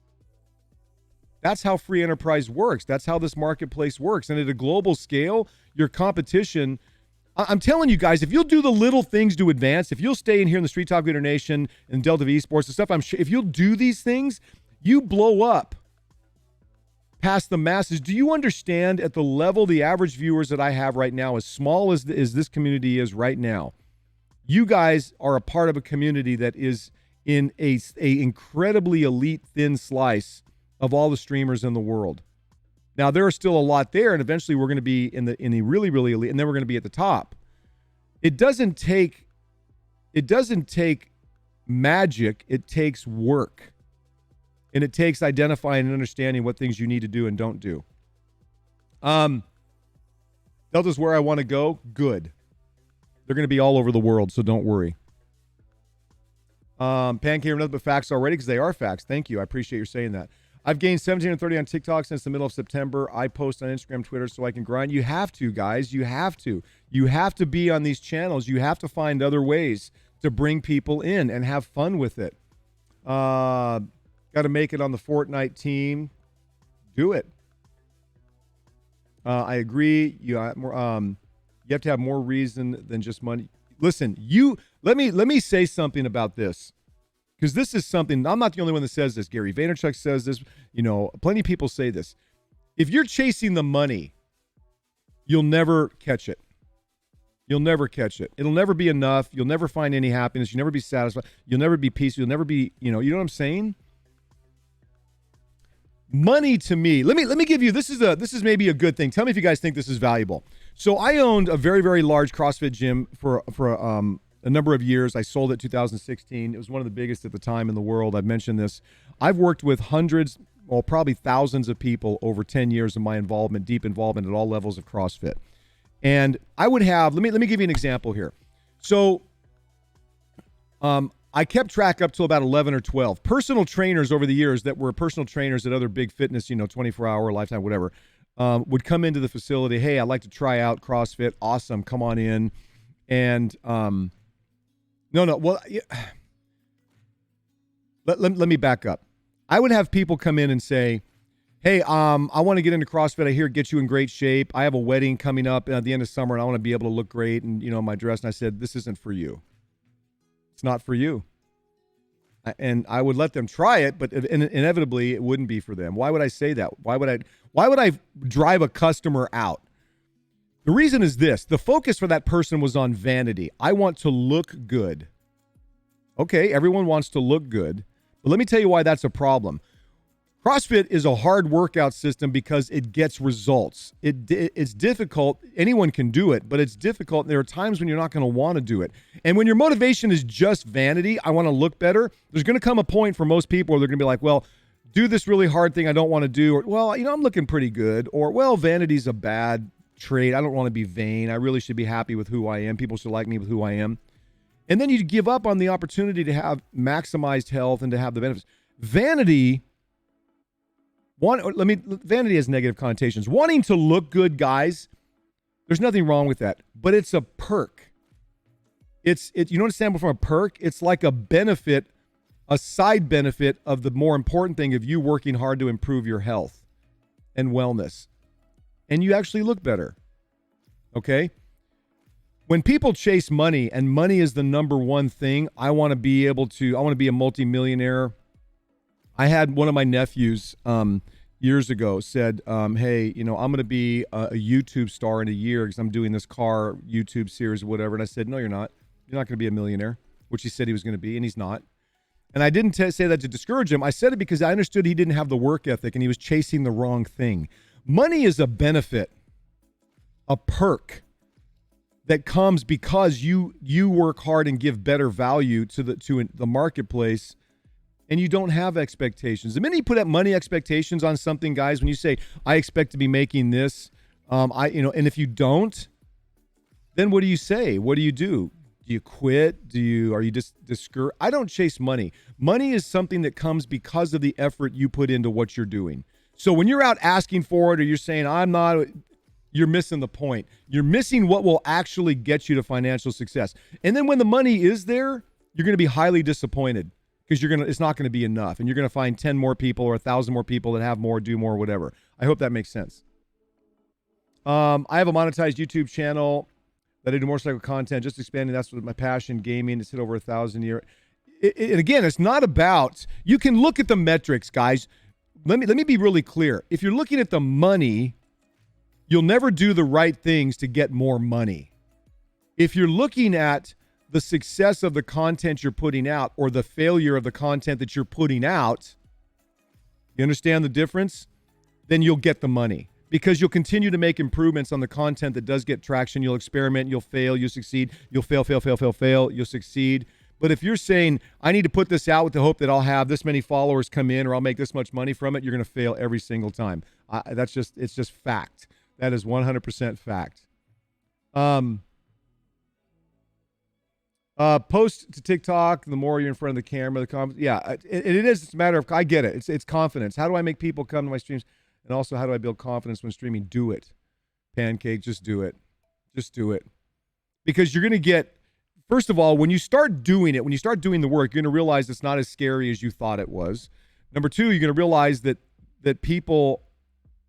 That's how free enterprise works. That's how this marketplace works. And at a global scale, your competition, I'm telling you guys, if you'll do the little things to advance, if you'll stay in here in the Street Talk Leader Nation and Delta V Esports and stuff, I'm sure if you'll do these things, you blow up past the masses. Do you understand at the level the average viewers that I have right now, as small as this community is right now, you guys are a part of a community that is in a incredibly elite thin slice of all the streamers in the world. Now there are still a lot there, and eventually we're going to be in the really, really elite, and then we're going to be at the top. It doesn't take magic, it takes work. And it takes identifying and understanding what things you need to do and don't do. Delta's where I want to go. Good. They're going to be all over the world, so don't worry. Pancake are nothing but facts already because they are facts. Thank you. I appreciate you saying that. I've gained 17 and 30 on TikTok since the middle of September. I post on Instagram, Twitter, so I can grind. You have to, guys. You have to. You have to be on these channels. You have to find other ways to bring people in and have fun with it. Got to make it on the Fortnite team. Do it. I agree. You have to have more reason than just money. Listen, let me say something about this. Because this is something, I'm not the only one that says this. Gary Vaynerchuk says this. You know, plenty of people say this. If you're chasing the money, you'll never catch it. You'll never catch it. It'll never be enough. You'll never find any happiness. You'll never be satisfied. You'll never be peaceful. You'll never be, you know what I'm saying? Money to me, let me give you, this is maybe a good thing. Tell me if you guys think this is valuable. So I owned a very, very large CrossFit gym for a number of years. I sold it in 2016. It was one of the biggest at the time in the world. I've mentioned this. I've worked with hundreds, well, probably thousands of people over 10 years of my involvement, deep involvement at all levels of CrossFit. And I would have, let me give you an example here. So I kept track up till about 11 or 12 personal trainers over the years that were personal trainers at other big fitness, 24-hour, Lifetime, whatever, would come into the facility. Hey, I'd like to try out CrossFit. Awesome. Come on in. And let me back up. I would have people come in and say, hey, I want to get into CrossFit. I hear it gets you in great shape. I have a wedding coming up at the end of summer, and I want to be able to look great and, my dress. And I said, this isn't for you. It's not for you. And I would let them try it, but inevitably it wouldn't be for them. Why would I say that? Why would I drive a customer out? The reason is this. The focus for that person was on vanity. I want to look good. Okay, everyone wants to look good. But let me tell you why that's a problem. CrossFit is a hard workout system because it gets results. It's difficult. Anyone can do it, but it's difficult. There are times when you're not going to want to do it. And when your motivation is just vanity, I want to look better, there's going to come a point for most people where they're going to be like, well, do this really hard thing I don't want to do. Or, well, I'm looking pretty good. Or, well, vanity's a bad trait. I don't want to be vain. I really should be happy with who I am. People should like me with who I am. And then you give up on the opportunity to have maximized health and to have the benefits. Vanity has negative connotations. Wanting to look good, guys, there's nothing wrong with that, but it's a perk. You don't understand from a perk? It's like a benefit, a side benefit of the more important thing of you working hard to improve your health and wellness. And you actually look better. Okay? When people chase money, and money is the number one thing, I want to be a multimillionaire. I had one of my nephews years ago said, hey, I'm going to be a YouTube star in a year because I'm doing this car YouTube series or whatever. And I said, no, you're not. You're not going to be a millionaire, which he said he was going to be, and he's not. And I didn't say that to discourage him. I said it because I understood he didn't have the work ethic and he was chasing the wrong thing. Money is a benefit, a perk that comes because you work hard and give better value to the marketplace. And you don't have expectations. The minute you put up money expectations on something, guys, when you say, I expect to be making this, and if you don't, then what do you say? What do? Do you quit? Are you just discouraged? I don't chase money. Money is something that comes because of the effort you put into what you're doing. So when you're out asking for it, or you're saying, you're missing the point. You're missing what will actually get you to financial success. And then when the money is there, you're going to be highly disappointed. Because it's not going to be enough, and you're going to find 10 more people or 1,000 more people that have more, do more, whatever. I hope that makes sense. I have a monetized YouTube channel that I do motorcycle content, just expanding. That's what my passion, gaming. It's hit over 1,000 a year. And again, it's not about. You can look at the metrics, guys. Let me be really clear. If you're looking at the money, you'll never do the right things to get more money. If you're looking at the success of the content you're putting out or the failure of the content that you're putting out, you understand the difference? Then you'll get the money because you'll continue to make improvements on the content that does get traction. You'll experiment, you'll fail, you'll succeed, you'll fail, you'll succeed. But if you're saying, I need to put this out with the hope that I'll have this many followers come in or I'll make this much money from it, you're going to fail every single time. It's just fact. That is 100% fact. Post to TikTok, the more you're in front of the camera, the comments. Yeah, it is. It's a matter of, I get it. It's confidence. How do I make people come to my streams? And also, how do I build confidence when streaming? Do it. Pancake, just do it. Just do it. Because you're going to get, first of all, when you start doing it, when you start doing the work, you're going to realize it's not as scary as you thought it was. Number two, you're going to realize that people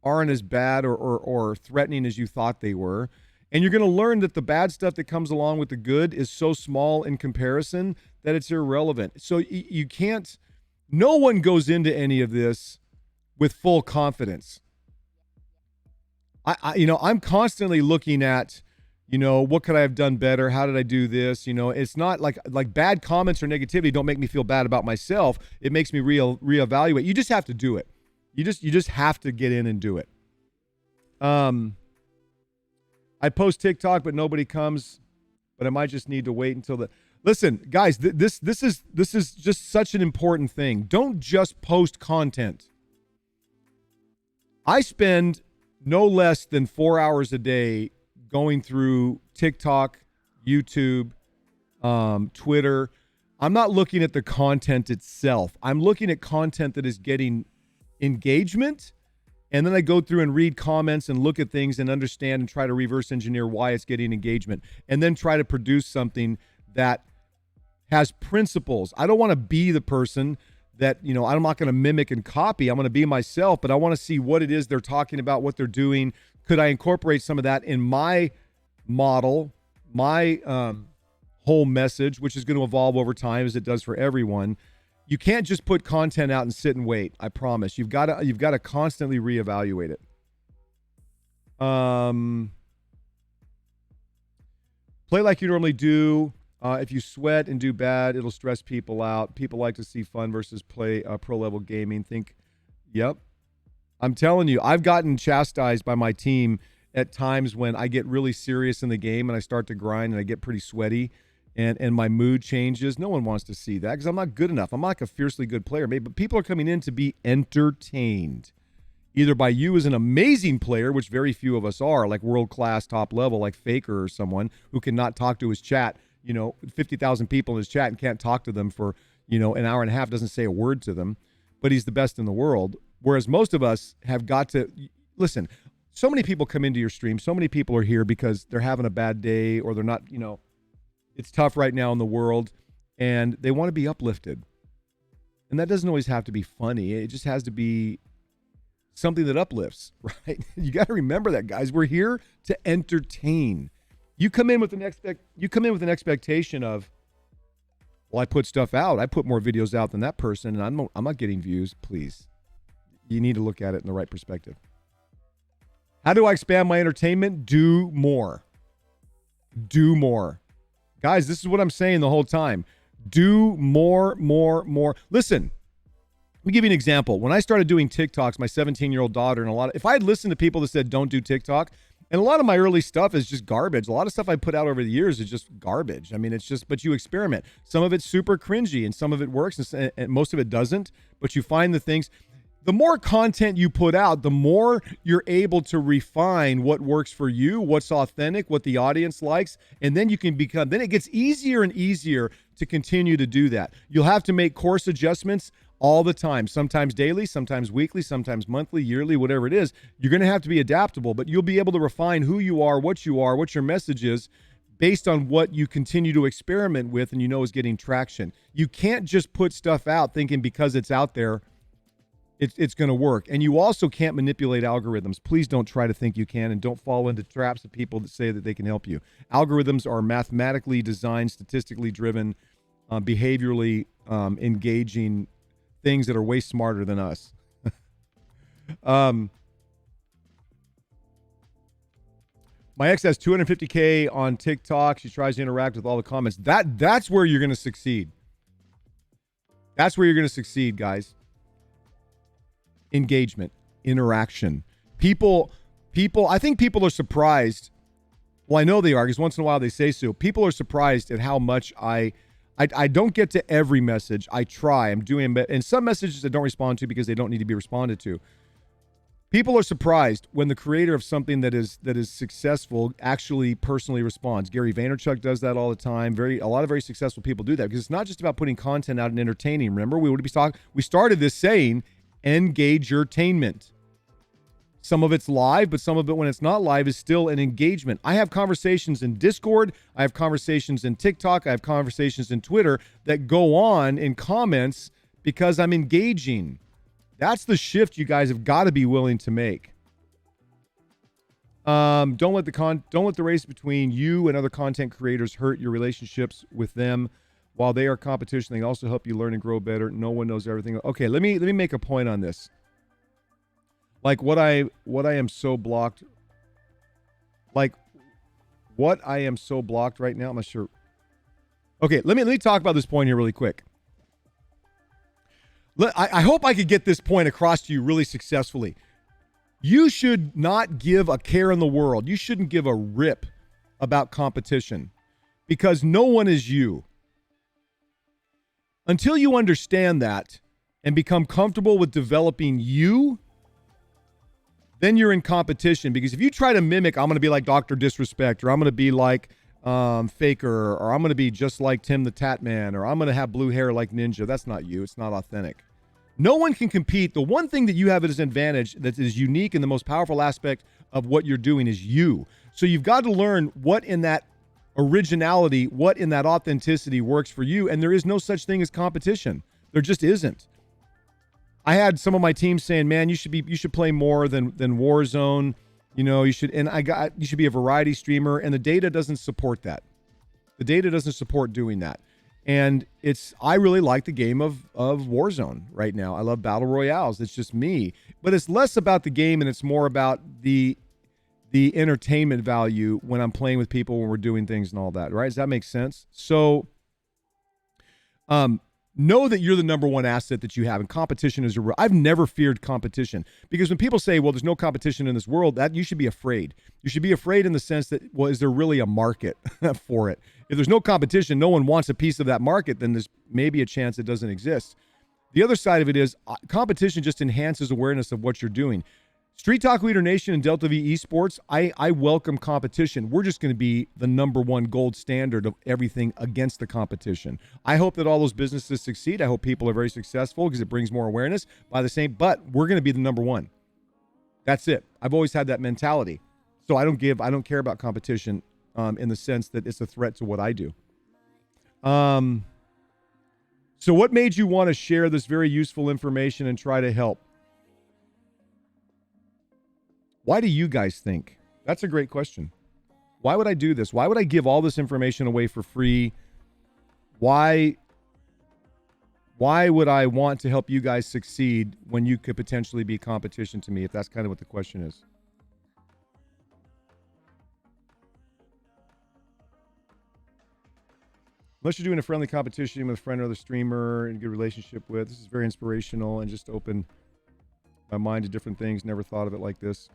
aren't as bad or threatening as you thought they were. And you're going to learn that the bad stuff that comes along with the good is so small in comparison that it's irrelevant. So you can't, no one goes into any of this with full confidence. I'm constantly looking at, what could I have done better? How did I do this? It's not like bad comments or negativity don't make me feel bad about myself. It makes me reevaluate. You just have to do it. You just have to get in and do it. I post TikTok, but nobody comes. But I might just need to wait until Listen, guys, this is just such an important thing. Don't just post content. I spend no less than 4 hours a day going through TikTok, YouTube, Twitter. I'm not looking at the content itself. I'm looking at content that is getting engagement. And then I go through and read comments and look at things and understand and try to reverse engineer why it's getting engagement. And then try to produce something that has principles. I don't want to be the person that, I'm not going to mimic and copy. I'm going to be myself, but I want to see what it is they're talking about, what they're doing. Could I incorporate some of that in my model, my whole message, which is going to evolve over time as it does for everyone? You can't just put content out and sit and wait. I promise. You've got to constantly reevaluate it. Play like you normally do. If you sweat and do bad, it'll stress people out. People like to see fun versus play pro level gaming. Yep. I'm telling you, I've gotten chastised by my team at times when I get really serious in the game and I start to grind and I get pretty sweaty and my mood changes. No one wants to see that because I'm not good enough. I'm not like a fiercely good player, maybe, but people are coming in to be entertained, either by you as an amazing player, which very few of us are, like world-class top level, like Faker or someone who cannot talk to his chat, 50,000 people in his chat and can't talk to them for, an hour and a half, doesn't say a word to them, but he's the best in the world. Whereas most of us have got to, listen, so many people come into your stream, so many people are here because they're having a bad day or they're not, it's tough right now in the world and they want to be uplifted. And that doesn't always have to be funny. It just has to be something that uplifts, right? You got to remember that, guys. We're here to entertain. You come in with an expectation of, well, I put stuff out. I put more videos out than that person, and I'm not getting views. Please, you need to look at it in the right perspective. How do I expand my entertainment? Do more. Do more. Guys, this is what I'm saying the whole time. Do more. Listen, let me give you an example. When I started doing TikToks, my 17-year-old daughter, and if I had listened to people that said don't do TikTok, and a lot of my early stuff is just garbage. A lot of stuff I put out over the years is just garbage. I mean, it's just, but you experiment. Some of it's super cringy and some of it works and most of it doesn't, but you find the things. The more content you put out, the more you're able to refine what works for you, what's authentic, what the audience likes, and then then it gets easier and easier to continue to do that. You'll have to make course adjustments all the time, sometimes daily, sometimes weekly, sometimes monthly, yearly, whatever it is. You're going to have to be adaptable, but you'll be able to refine who you are, what your message is, based on what you continue to experiment with and is getting traction. You can't just put stuff out thinking because it's out there, it's going to work. And you also can't manipulate algorithms. Please don't try to think you can, and don't fall into traps of people that say that they can help you. Algorithms are mathematically designed, statistically driven, behaviorally engaging things that are way smarter than us. My ex has 250K on TikTok. She tries to interact with all the comments. That's where you're going to succeed. That's where you're going to succeed, guys. Engagement, interaction. People, I think people are surprised. Well, I know they are because once in a while they say so. People are surprised at how much I don't get to every message. I try. I'm doing, and some messages I don't respond to because they don't need to be responded to. People are surprised when the creator of something that is successful actually personally responds. Gary Vaynerchuk does that all the time. A lot of very successful people do that because it's not just about putting content out and entertaining. Remember, we started this saying Engagertainment. Some of it's live, but some of it when it's not live is still an engagement. I have conversations in Discord. I have conversations in TikTok. I have conversations in Twitter that go on in comments because I'm engaging. That's the shift you guys have got to be willing to make. Don't let the race between you and other content creators hurt your relationships with them. While they are competition, they also help you learn and grow better. No one knows everything. Okay, let me make a point on this. Like what I am so blocked. Like what I am so blocked right now. I'm not sure. Okay, let me talk about this point here really quick. I hope I could get this point across to you really successfully. You should not give a care in the world. You shouldn't give a rip about competition because no one is you. Until you understand that and become comfortable with developing you, then you're in competition. Because if you try to mimic, I'm going to be like Dr. Disrespect, or I'm going to be like Faker, or I'm going to be just like Tim the Tat Man, or I'm going to have blue hair like Ninja. That's not you. It's not authentic. No one can compete. The one thing that you have as an advantage that is unique and the most powerful aspect of what you're doing is you. So you've got to learn what in that originality, what in that authenticity works for you. And there is no such thing as competition. There just isn't. I had some of my team saying, "Man, you should play more than Warzone. You should be a variety streamer." And the data doesn't support that. The data doesn't support doing that. And I really like the game of Warzone right now. I love battle royales. It's just me. But it's less about the game and it's more about the entertainment value when I'm playing with people, when we're doing things and all that, right? Does that make sense? So know that you're the number one asset that you have, and competition is I've never feared competition, because when people say, well, there's no competition in this world, that you should be afraid. You should be afraid in the sense that, well, is there really a market for it? If there's no competition, no one wants a piece of that market, then there's maybe a chance it doesn't exist. The other side of it is competition just enhances awareness of what you're doing. StreetTalk Leader Nation and Delta V Esports, I welcome competition. We're just going to be the number one gold standard of everything against the competition. I hope that all those businesses succeed. I hope people are very successful because it brings more awareness. But we're going to be the number one. That's it. I've always had that mentality. So I don't care about competition in the sense that it's a threat to what I do. So what made you want to share this very useful information and try to help? Why do you guys think? That's a great question. Why would I do this? Why would I give all this information away for free? Why would I want to help you guys succeed when you could potentially be competition to me, if that's kind of what the question is? Unless you're doing a friendly competition with a friend or other streamer and a good relationship with. This is very inspirational and just opened my mind to different things. Never thought of it like this.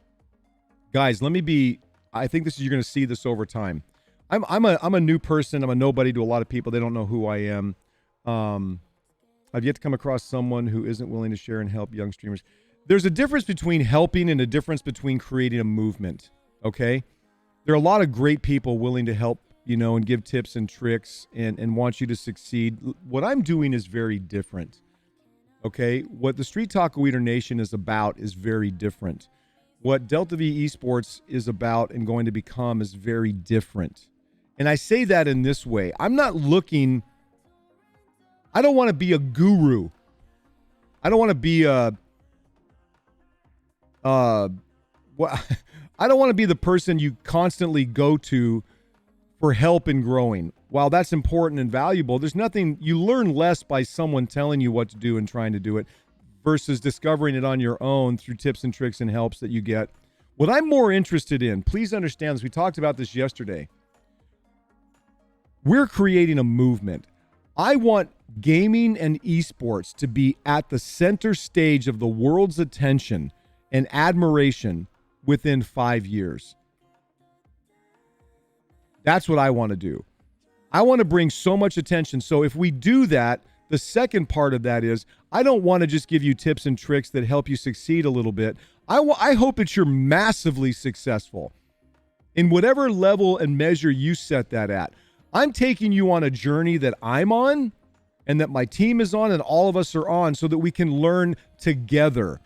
Guys, I think you're going to see this over time. I'm a new person. I'm a nobody to a lot of people. They don't know who I am. I've yet to come across someone who isn't willing to share and help young streamers. There's a difference between helping and a difference between creating a movement. Okay. There are a lot of great people willing to help, and give tips and tricks and want you to succeed. What I'm doing is very different. Okay. What the StreetTalk Leader Nation is about is very different. What Delta V Esports is about and going to become is very different. And I say that in this way. I don't want to be a guru. I don't want to be I don't want to be the person you constantly go to for help in growing. While that's important and valuable, there's nothing, you learn less by someone telling you what to do and trying to do it versus discovering it on your own through tips and tricks and helps that you get. What I'm more interested in, please understand this, we talked about this yesterday. We're creating a movement. I want gaming and esports to be at the center stage of the world's attention and admiration within 5 years. That's what I want to do. I want to bring so much attention. So if we do that, the second part of that is I don't want to just give you tips and tricks that help you succeed a little bit. I hope that you're massively successful in whatever level and measure you set that at. I'm taking you on a journey that I'm on and that my team is on and all of us are on so that we can learn together.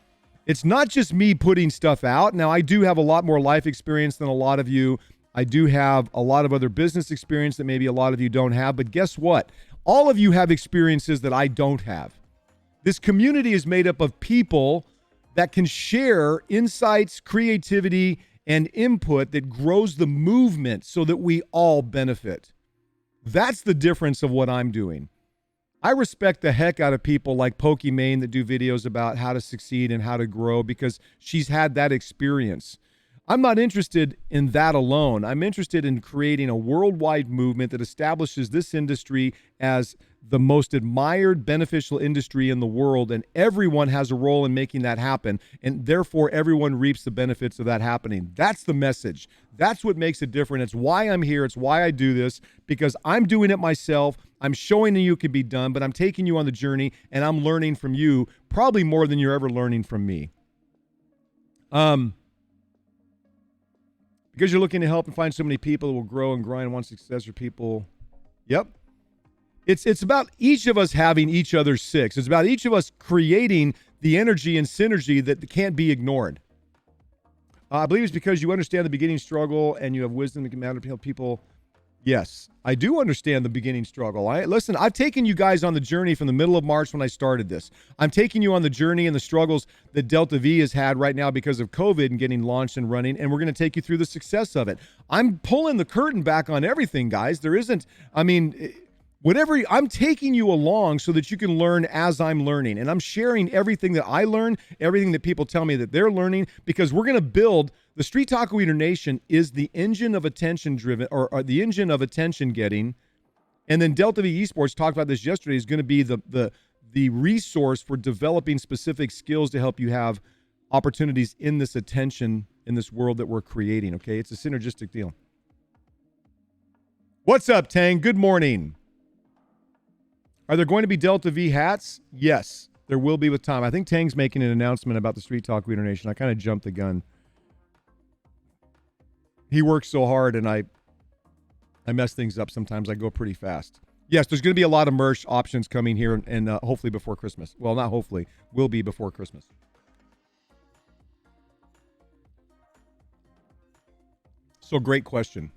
It's not just me putting stuff out. Now, I do have a lot more life experience than a lot of you. I do have a lot of other business experience that maybe a lot of you don't have. But guess what? All of you have experiences that I don't have. This community is made up of people that can share insights, creativity, and input that grows the movement so that we all benefit. That's the difference of what I'm doing. I respect the heck out of people like Pokimane that do videos about how to succeed and how to grow because she's had that experience. I'm not interested in that alone. I'm interested in creating a worldwide movement that establishes this industry as the most admired, beneficial industry in the world, and everyone has a role in making that happen, and therefore everyone reaps the benefits of that happening. That's the message. That's what makes it different. It's why I'm here. It's why I do this, because I'm doing it myself. I'm showing you it can be done, but I'm taking you on the journey, and I'm learning from you probably more than you're ever learning from me. Because you're looking to help and find so many people who will grow and grind and want success for people. Yep. It's about each of us having each other's six. It's about each of us creating the energy and synergy that can't be ignored. I believe it's because you understand the beginning struggle and you have wisdom that can matter to help people. Yes, I do understand the beginning struggle. Listen, I've taken you guys on the journey from the middle of March when I started this. I'm taking you on the journey and the struggles that Delta V has had right now because of COVID and getting launched and running, and we're going to take you through the success of it. I'm pulling the curtain back on everything, guys. There isn't, I'm taking you along so that you can learn as I'm learning, and I'm sharing everything that I learn, everything that people tell me that they're learning, because we're going to build. The Street Talk Leader Nation is the engine of attention driven, or the engine of attention getting. And then Delta V Esports, talked about this yesterday, is going to be the resource for developing specific skills to help you have opportunities in this attention, in this world that we're creating. Okay. It's a synergistic deal. What's up, Tang? Good morning. Are there going to be Delta V hats? Yes, there will be with time. I think Tang's making an announcement about the Street Talk Leader Nation. I kind of jumped the gun. He works so hard, and I mess things up sometimes. I go pretty fast. Yes, there's going to be a lot of merch options coming here, and hopefully before Christmas. Well, not hopefully. Will be before Christmas. So great question.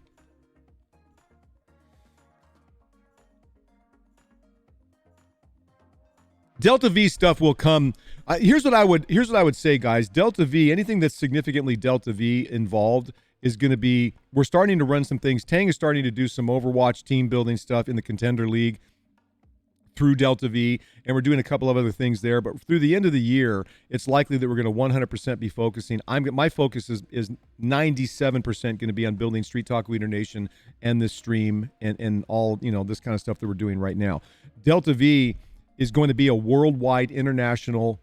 Delta V stuff will come. Here's what I would say, guys. Delta V, anything that's significantly Delta V involved is going to be, we're starting to run some things. Tang is starting to do some Overwatch team building stuff in the Contender League through Delta V, and we're doing a couple of other things there. But through the end of the year, it's likely that we're going to 100% be focusing. My focus is 97% going to be on building Street Talk Leader Nation and this stream and all, this kind of stuff that we're doing right now. Delta V is going to be a worldwide international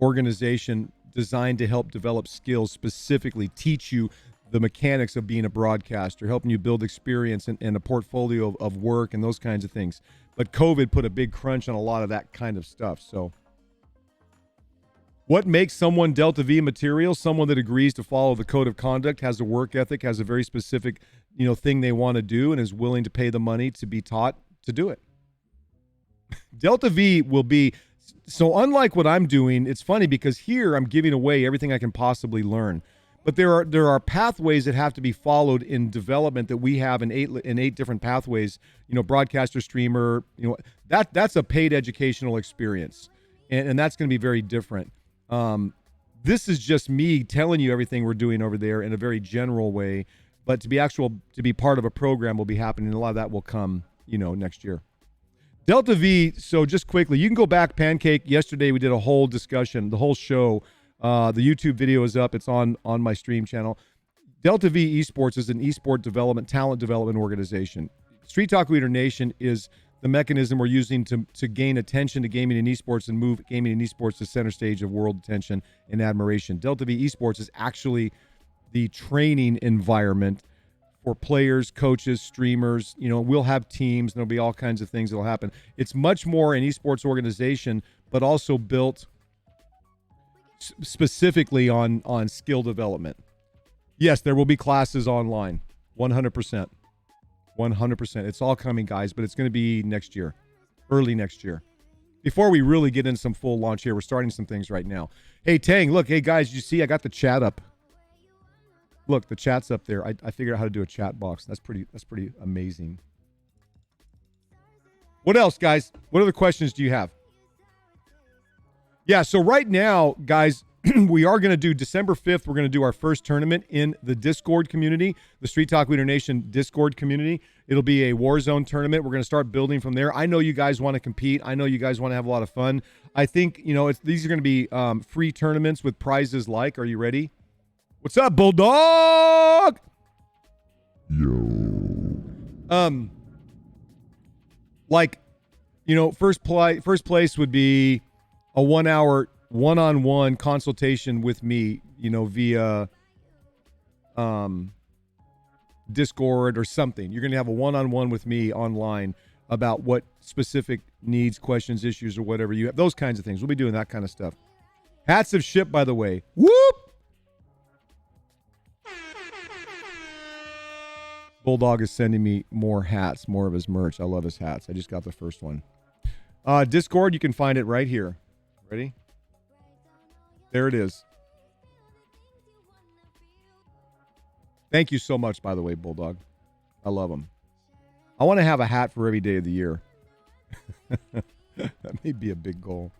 organization designed to help develop skills, specifically teach you the mechanics of being a broadcaster, helping you build experience and a portfolio of work and those kinds of things. But COVID put a big crunch on a lot of that kind of stuff. So what makes someone Delta V material? Someone that agrees to follow the code of conduct, has a work ethic, has a very specific, thing they want to do, and is willing to pay the money to be taught to do it. Delta V will be, so unlike what I'm doing, it's funny because here I'm giving away everything I can possibly learn. But there are pathways that have to be followed in development that we have in eight different pathways. Broadcaster, streamer, that's a paid educational experience, and that's going to be very different. This is just me telling you everything we're doing over there in a very general way, but to be part of a program will be happening. And a lot of that will come, next year. Delta V. So just quickly, you can go back. Pancake. Yesterday we did a whole discussion, the whole show. The YouTube video is up. It's on my stream channel. Delta V Esports is an esport talent development organization. Street Talk Leader Nation is the mechanism we're using to gain attention to gaming and esports and move gaming and esports to center stage of world attention and admiration. Delta V Esports is actually the training environment for players, coaches, streamers. We'll have teams, and there'll be all kinds of things that'll happen. It's much more an esports organization, but also built specifically on skill development. Yes, there will be classes online. 100%. 100%. It's all coming, guys, but it's going to be next year, early next year. Before we really get into some full launch here, we're starting some things right now. Hey, Tang, look. Hey, guys, you see I got the chat up. Look, the chat's up there. I figured out how to do a chat box. That's pretty amazing. What else, guys? What other questions do you have? Yeah, so right now, guys, we are going to do December 5th. We're going to do our first tournament in the Discord community, the Street Talk Leader Nation Discord community. It'll be a Warzone tournament. We're going to start building from there. I know you guys want to compete. I know you guys want to have a lot of fun. I think, these are going to be free tournaments with prizes like, are you ready? What's up, Bulldog? Yo. First place would be a 1 hour one-on-one consultation with me, via Discord or something. You're going to have a one-on-one with me online about what specific needs, questions, issues, or whatever you have. Those kinds of things. We'll be doing that kind of stuff. Hats have shipped, by the way. Whoop! Bulldog is sending me more hats, more of his merch. I love his hats. I just got the first one. Discord, you can find it right here. Ready? There it is. Thank you so much, by the way, Bulldog. I love them. I want to have a hat for every day of the year. That may be a big goal.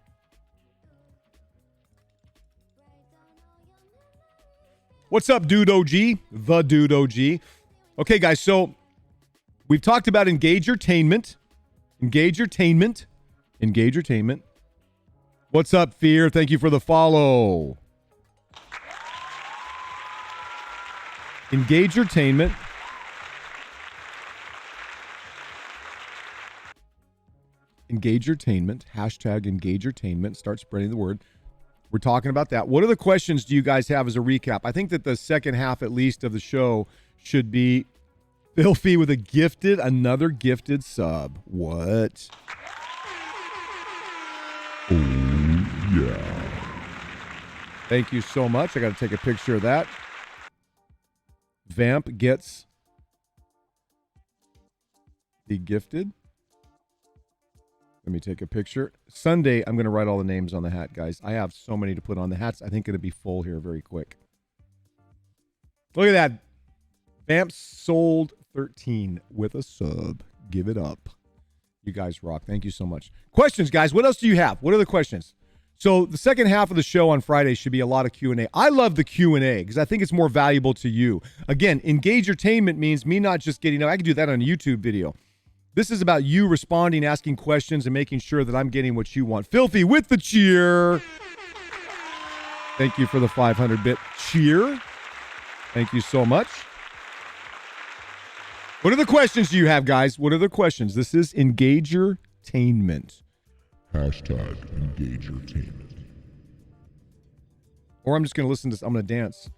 What's up, Dude OG? The Dude OG. Okay, guys, so we've talked about Engagertainment. Engagertainment. What's up, Fear? Thank you for the follow. Engagertainment. Engagertainment. Hashtag Engagertainment. Start spreading the word. We're talking about that. What other questions do you guys have as a recap? I think that the second half, at least, of the show should be Filthy with another gifted sub. What? Oh, yeah. Thank you so much. I got to take a picture of that. Vamp gets the gifted. Let me take a picture. Sunday, I'm going to write all the names on the hat, guys. I have so many to put on the hats. I think it'll be full here very quick. Look at that. Vamp sold 13 with a sub. Give it up. You guys rock. Thank you so much. Questions, guys. What else do you have? What are the questions? So the second half of the show on Friday should be a lot of Q&A. I love the Q&A because I think it's more valuable to you. Again, Engagertainment means me not just getting, I can do that on a YouTube video. This is about you responding, asking questions, and making sure that I'm getting what you want. Filthy with the cheer. Thank you for the 500-bit cheer. Thank you so much. What other questions do you have, guys? What other questions? This is Engagertainment. Hashtag Engagertainment. Or I'm just going to listen to this. I'm going to dance.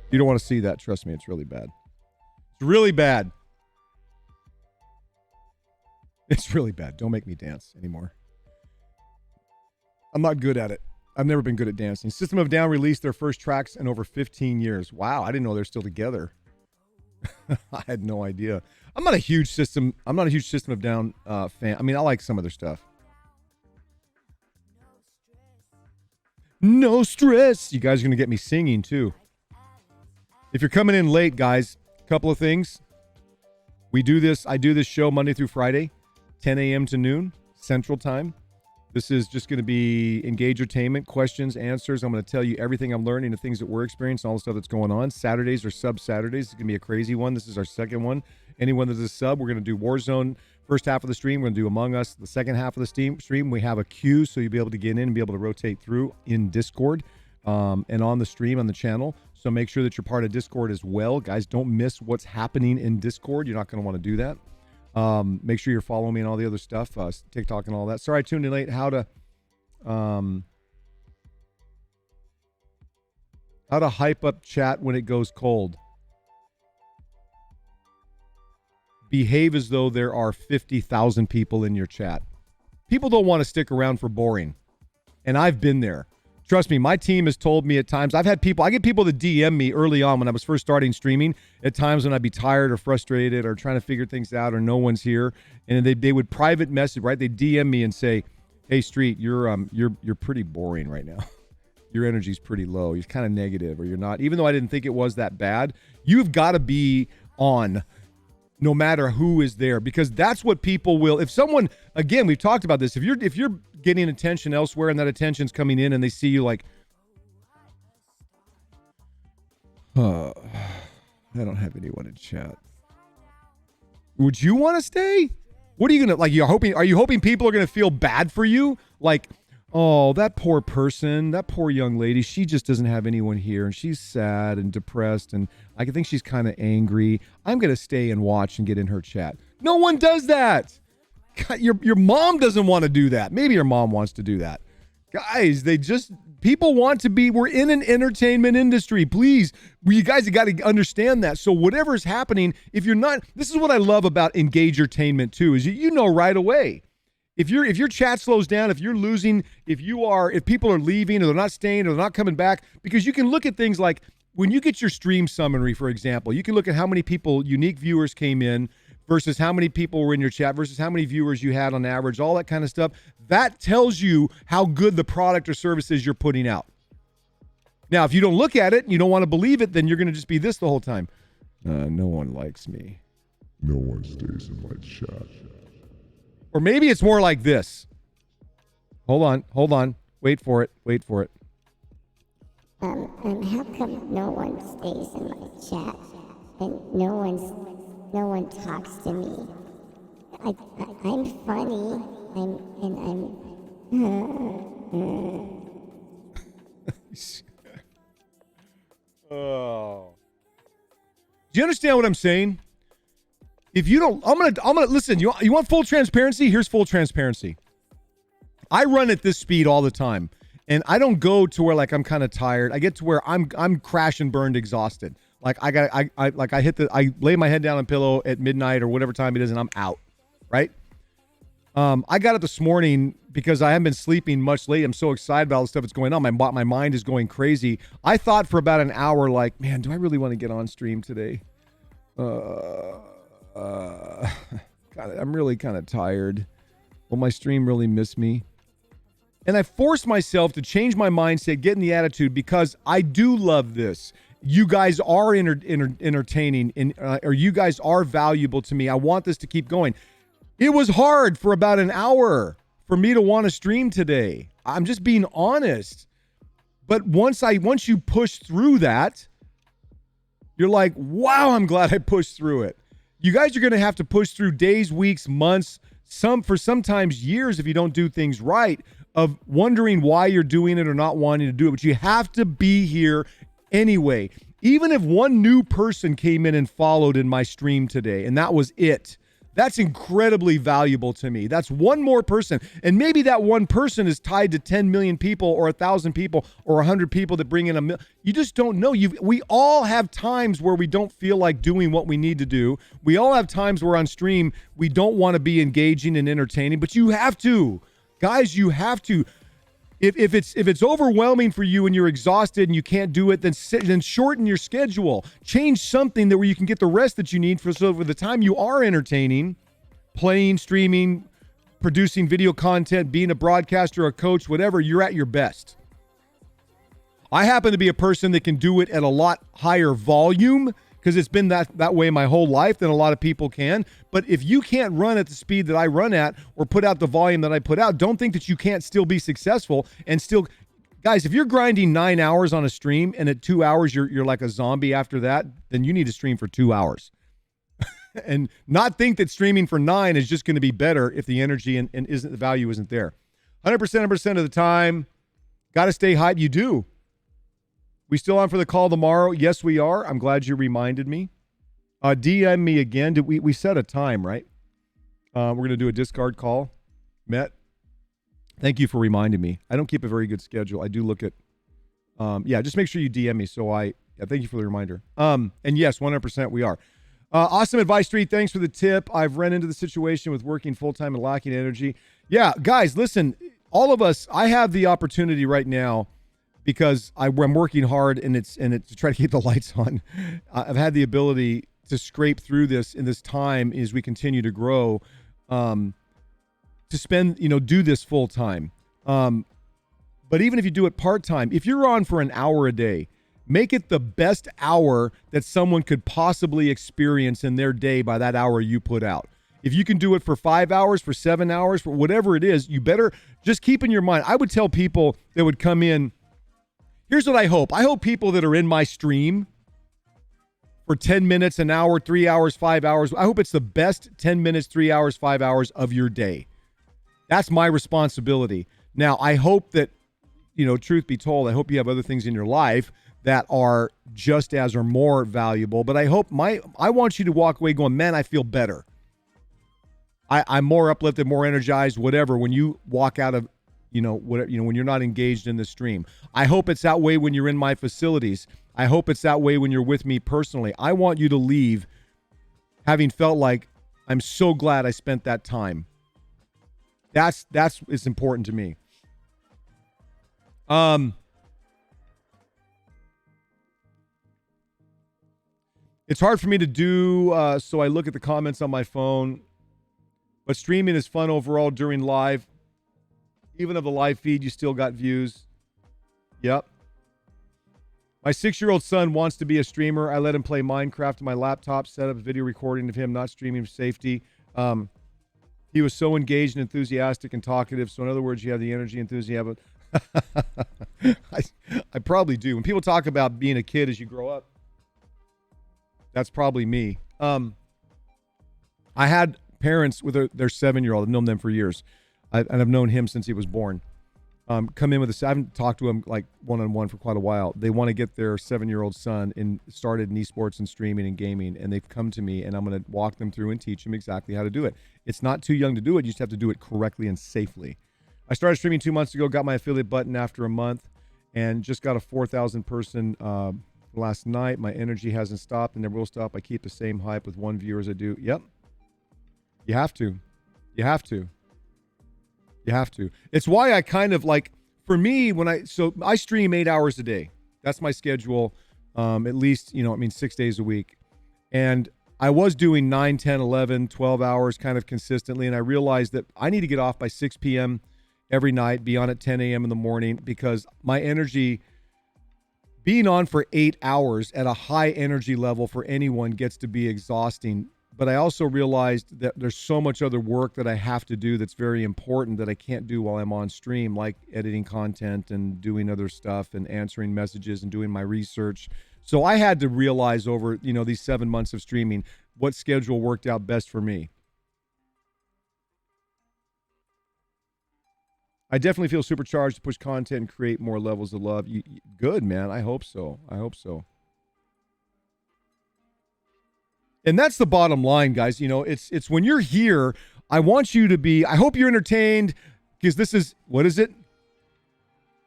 You don't want to see that. Trust me, it's really bad. It's really bad. It's really bad. Don't make me dance anymore. I'm not good at it. I've never been good at dancing. System of a Down released their first tracks in over 15 years. Wow, I didn't know they're still together. I had no idea. I'm not a huge System of a Down fan. I mean, I like some of their stuff. No stress. You guys are going to get me singing too. If you're coming in late, guys, a couple of things. I do this show Monday through Friday, 10 a.m. to noon, Central Time. This is just going to be Engagertainment, questions, answers. I'm going to tell you everything I'm learning, the things that we're experiencing, all the stuff that's going on. Saturdays are sub-Saturdays. It's going to be a crazy one. This is our second one. Anyone that's a sub, we're going to do Warzone first half of the stream. We're going to do Among Us the second half of the stream. We have a queue, so you'll be able to get in and be able to rotate through in Discord and on the stream, on the channel. So make sure that you're part of Discord as well. Guys, don't miss what's happening in Discord. You're not going to want to do that. Make sure you're following me and all the other stuff, TikTok and all that. Sorry I tuned in late. How to hype up chat when it goes cold. Behave as though there are 50,000 people in your chat. People don't want to stick around for boring. And I've been there. Trust me, my team has told me at times, I get people that DM me early on when I was first starting streaming, at times when I'd be tired or frustrated or trying to figure things out or no one's here. And they would private message, right? They DM me and say, hey, Street, you're pretty boring right now. Your energy's pretty low. You're kind of negative or you're not. Even though I didn't think it was that bad, you've got to be on no matter who is there, because that's what people will. If someone, again, we've talked about this, if you're getting attention elsewhere and that attention's coming in and they see you like, I don't have anyone in chat. Would you want to stay? What are you gonna like? Are you hoping people are gonna feel bad for you? Like, oh, that poor person, that poor young lady, she just doesn't have anyone here and she's sad and depressed and I think she's kind of angry. I'm going to stay and watch and get in her chat. No one does that. God, your mom doesn't want to do that. Maybe your mom wants to do that. Guys, people want to be, we're in an entertainment industry. Please, you guys have got to understand that. So whatever's happening, if you're not, this is what I love about Engagertainment too, is you know right away. If your chat slows down, if you're losing, if people are leaving or they're not staying or they're not coming back, because you can look at things like when you get your stream summary, for example, you can look at how many people, unique viewers came in versus how many people were in your chat versus how many viewers you had on average, all that kind of stuff. That tells you how good the product or service is you're putting out. Now, if you don't look at it and you don't want to believe it, then you're going to just be this the whole time. No one likes me. No one stays in my chat. Or maybe it's more like this. Hold on. Wait for it. How come no one stays in my chat and no one talks to me? I'm funny. Oh. Do you understand what I'm saying? If you don't, I'm gonna listen. You want full transparency? Here's full transparency. I run at this speed all the time, and I don't go to where like I'm kind of tired. I get to where I'm crash and burned, exhausted. Like I lay my head down on a pillow at midnight or whatever time it is, and I'm out. Right? I got up this morning because I haven't been sleeping much lately. I'm so excited about all the stuff that's going on. My mind is going crazy. I thought for about an hour, like, man, do I really want to get on stream today? God, I'm really kind of tired. Will my stream really miss me? And I forced myself to change my mindset, get in the attitude, because I do love this. You guys are entertaining, or you guys are valuable to me. I want this to keep going. It was hard for about an hour for me to want to stream today. I'm just being honest. But once you push through that, you're like, wow, I'm glad I pushed through it. You guys are going to have to push through days, weeks, months, sometimes years if you don't do things right, of wondering why you're doing it or not wanting to do it. But you have to be here anyway. Even if one new person came in and followed in my stream today, and that was it, that's incredibly valuable to me. That's one more person. And maybe that one person is tied to 10 million people or 1,000 people or 100 people that bring in a million. You just don't know. We all have times where we don't feel like doing what we need to do. We all have times where on stream we don't want to be engaging and entertaining, but you have to. Guys, you have to. If it's overwhelming for you and you're exhausted and you can't do it, then shorten your schedule. Change something where you can get the rest that you need for the time you are entertaining, playing, streaming, producing video content, being a broadcaster, a coach, whatever, you're at your best. I happen to be a person that can do it at a lot higher volume because it's been that way my whole life than a lot of people can. But if you can't run at the speed that I run at or put out the volume that I put out, don't think that you can't still be successful and still. Guys, if you're grinding 9 hours on a stream and at 2 hours you're like a zombie after that, then you need to stream for 2 hours. And not think that streaming for 9 is just going to be better if the energy and the value isn't there. 100% of the time, got to stay hyped. You do. We still on for the call tomorrow? Yes, we are. I'm glad you reminded me. DM me again. Did we set a time, right? We're going to do a discard call. Met. Thank you for reminding me. I don't keep a very good schedule. I do look at, just make sure you DM me. Thank you for the reminder. And yes, 100% we are. Awesome advice, Street. Thanks for the tip. I've run into the situation with working full-time and lacking energy. Yeah, guys, listen, all of us, I have the opportunity right now because I'm working hard and it's to try to keep the lights on. I've had the ability to scrape through this in this time as we continue to grow, to spend, do this full time. But even if you do it part time, if you're on for an hour a day, make it the best hour that someone could possibly experience in their day by that hour you put out. If you can do it for 5 hours, for 7 hours, for whatever it is, you better just keep in your mind. I would tell people that would come in, here's what I hope. I hope people that are in my stream for 10 minutes, an hour, 3 hours, 5 hours, I hope it's the best 10 minutes, 3 hours, 5 hours of your day. That's my responsibility. Now, I hope that, truth be told, I hope you have other things in your life that are just as or more valuable. But I hope I want you to walk away going, man, I feel better. I'm more uplifted, more energized, whatever, when you walk out of, when you're not engaged in the stream. I hope it's that way when you're in my facilities. I hope it's that way when you're with me personally. I want you to leave having felt like, I'm so glad I spent that time. That's it's important to me. It's hard for me to do, so I look at the comments on my phone. But streaming is fun overall during live. Even of the live feed, you still got views. Yep. My 6-year-old son wants to be a streamer. I let him play Minecraft on my laptop, set up a video recording of him not streaming for safety. He was so engaged and enthusiastic and talkative. So in other words, you have the energy, enthusiasm. I probably do. When people talk about being a kid as you grow up, that's probably me. I had parents with their 7-year-old. I've known them for years. And I've known him since he was born. Come in with I haven't talked to him like one-on-one for quite a while. They want to get their 7-year-old son started in esports and streaming and gaming. And they've come to me and I'm going to walk them through and teach them exactly how to do it. It's not too young to do it. You just have to do it correctly and safely. I started streaming 2 months ago, got my affiliate button after a month, and just got a 4,000 person last night. My energy hasn't stopped and never will stop. I keep the same hype with 1 viewer as I do. Yep. You have to. You have to. You have to. It's why I kind of like, for me, I stream 8 hours a day. That's my schedule. At least, 6 days a week. And I was doing 9, 10, 11, 12 hours kind of consistently. And I realized that I need to get off by 6 p.m. every night, be on at 10 a.m. in the morning, because my energy, being on for 8 hours at a high energy level for anyone gets to be exhausting. But I also realized that there's so much other work that I have to do that's very important that I can't do while I'm on stream, like editing content and doing other stuff and answering messages and doing my research. So I had to realize over, these 7 months of streaming, what schedule worked out best for me. I definitely feel supercharged to push content and create more levels of love. Good, man. I hope so. And that's the bottom line, guys. It's when you're here, I want you to be, I hope you're entertained, because this is, what is it?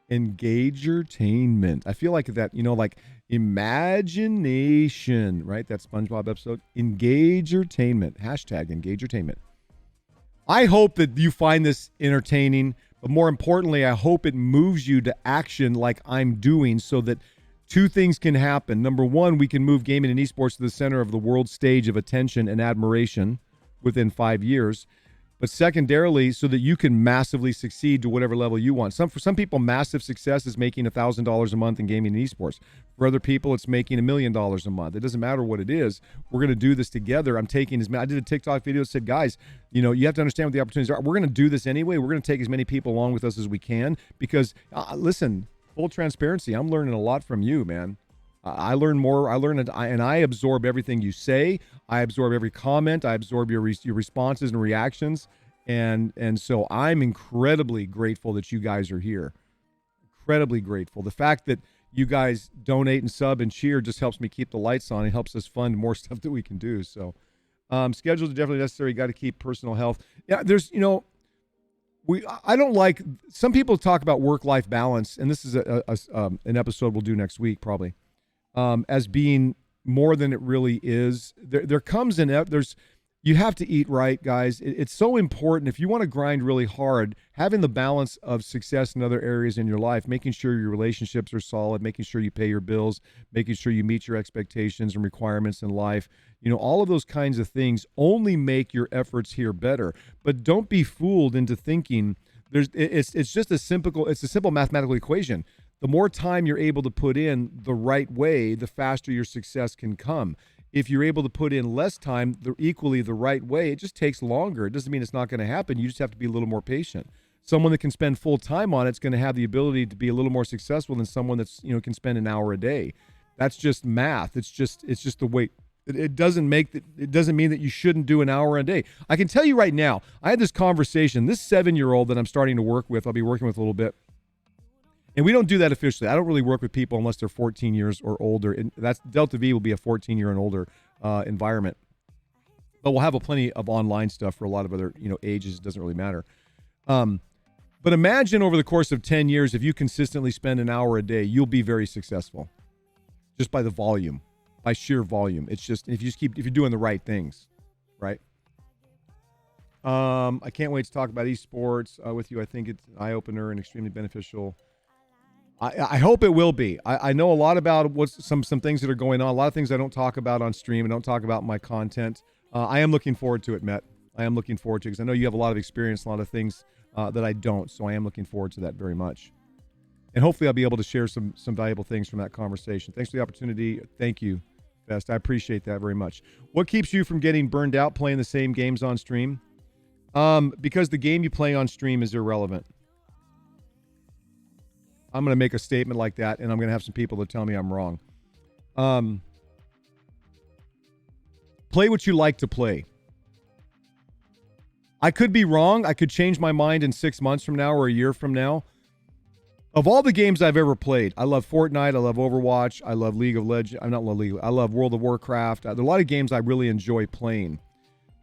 Engagertainment. I feel like that, like imagination, right? That SpongeBob episode. Engagertainment. Hashtag Engagertainment. I hope that you find this entertaining, but more importantly, I hope it moves you to action like I'm doing, so that 2 things can happen. Number 1, we can move gaming and esports to the center of the world stage of attention and admiration within 5 years. But secondarily, so that you can massively succeed to whatever level you want. For some people, massive success is making $1,000 a month in gaming and esports. For other people, it's making $1 million a month. It doesn't matter what it is. We're going to do this together. I did a TikTok video that said, guys, you have to understand what the opportunities are. We're going to do this anyway. We're going to take as many people along with us as we can, because listen, full transparency, I'm learning a lot from you, man. I learn more. And I absorb everything you say. I absorb every comment. I absorb your responses and reactions. And so I'm incredibly grateful that you guys are here. Incredibly grateful. The fact that you guys donate and sub and cheer just helps me keep the lights on. It helps us fund more stuff that we can do. So schedules are definitely necessary. You got to keep personal health. Yeah, there's, I don't like, some people talk about work-life balance, and this is an episode we'll do next week probably, as being more than it really is. There comes you have to eat right, guys. It's so important. If you want to grind really hard, having the balance of success in other areas in your life, making sure your relationships are solid, making sure you pay your bills, making sure you meet your expectations and requirements in life, all of those kinds of things only make your efforts here better. But don't be fooled into thinking it's a simple mathematical equation. The more time you're able to put in the right way, the faster your success can come. If you're able to put in less time, equally the right way, it just takes longer. It doesn't mean it's not going to happen. You just have to be a little more patient. Someone that can spend full time on it's going to have the ability to be a little more successful than someone that's can spend an hour a day. That's just math. It's just the way. It doesn't mean that you shouldn't do an hour a day. I can tell you right now, I had this conversation. This 7-year-old that I'm starting to work with, I'll be working with a little bit. And we don't do that officially. I don't really work with people unless they're 14 years or older. And that's Delta V will be a 14-year and older environment. But we'll have plenty of online stuff for a lot of other ages. It doesn't really matter. But imagine over the course of 10 years, if you consistently spend an hour a day, you'll be very successful, just by the volume, by sheer volume. It's just if you're doing the right things, right? I can't wait to talk about esports with you. I think it's an eye-opener and extremely beneficial. I hope it will be. I know a lot about what's some things that are going on. A lot of things I don't talk about on stream and don't talk about in my content. I am looking forward to it, Matt. I am looking forward to it because I know you have a lot of experience, a lot of things that I don't. So I am looking forward to that very much. And hopefully I'll be able to share some valuable things from that conversation. Thanks for the opportunity. Thank you, Best. I appreciate that very much. What keeps you from getting burned out playing the same games on stream? Because the game you play on stream is irrelevant. I'm going to make a statement like that, and I'm going to have some people that tell me I'm wrong. Play what you like to play. I could be wrong. I could change my mind in 6 months from now or a year from now. Of all the games I've ever played, I love Fortnite, I love Overwatch, I love League of Legends. I love World of Warcraft. There are a lot of games I really enjoy playing.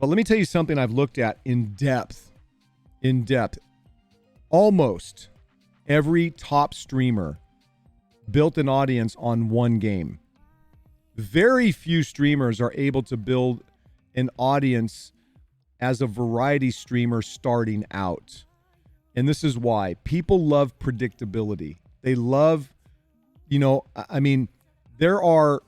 But let me tell you something I've looked at in depth. Almost every top streamer built an audience on one game. Very few streamers are able to build an audience as a variety streamer starting out. And this is why. People love predictability. They love, I mean, there are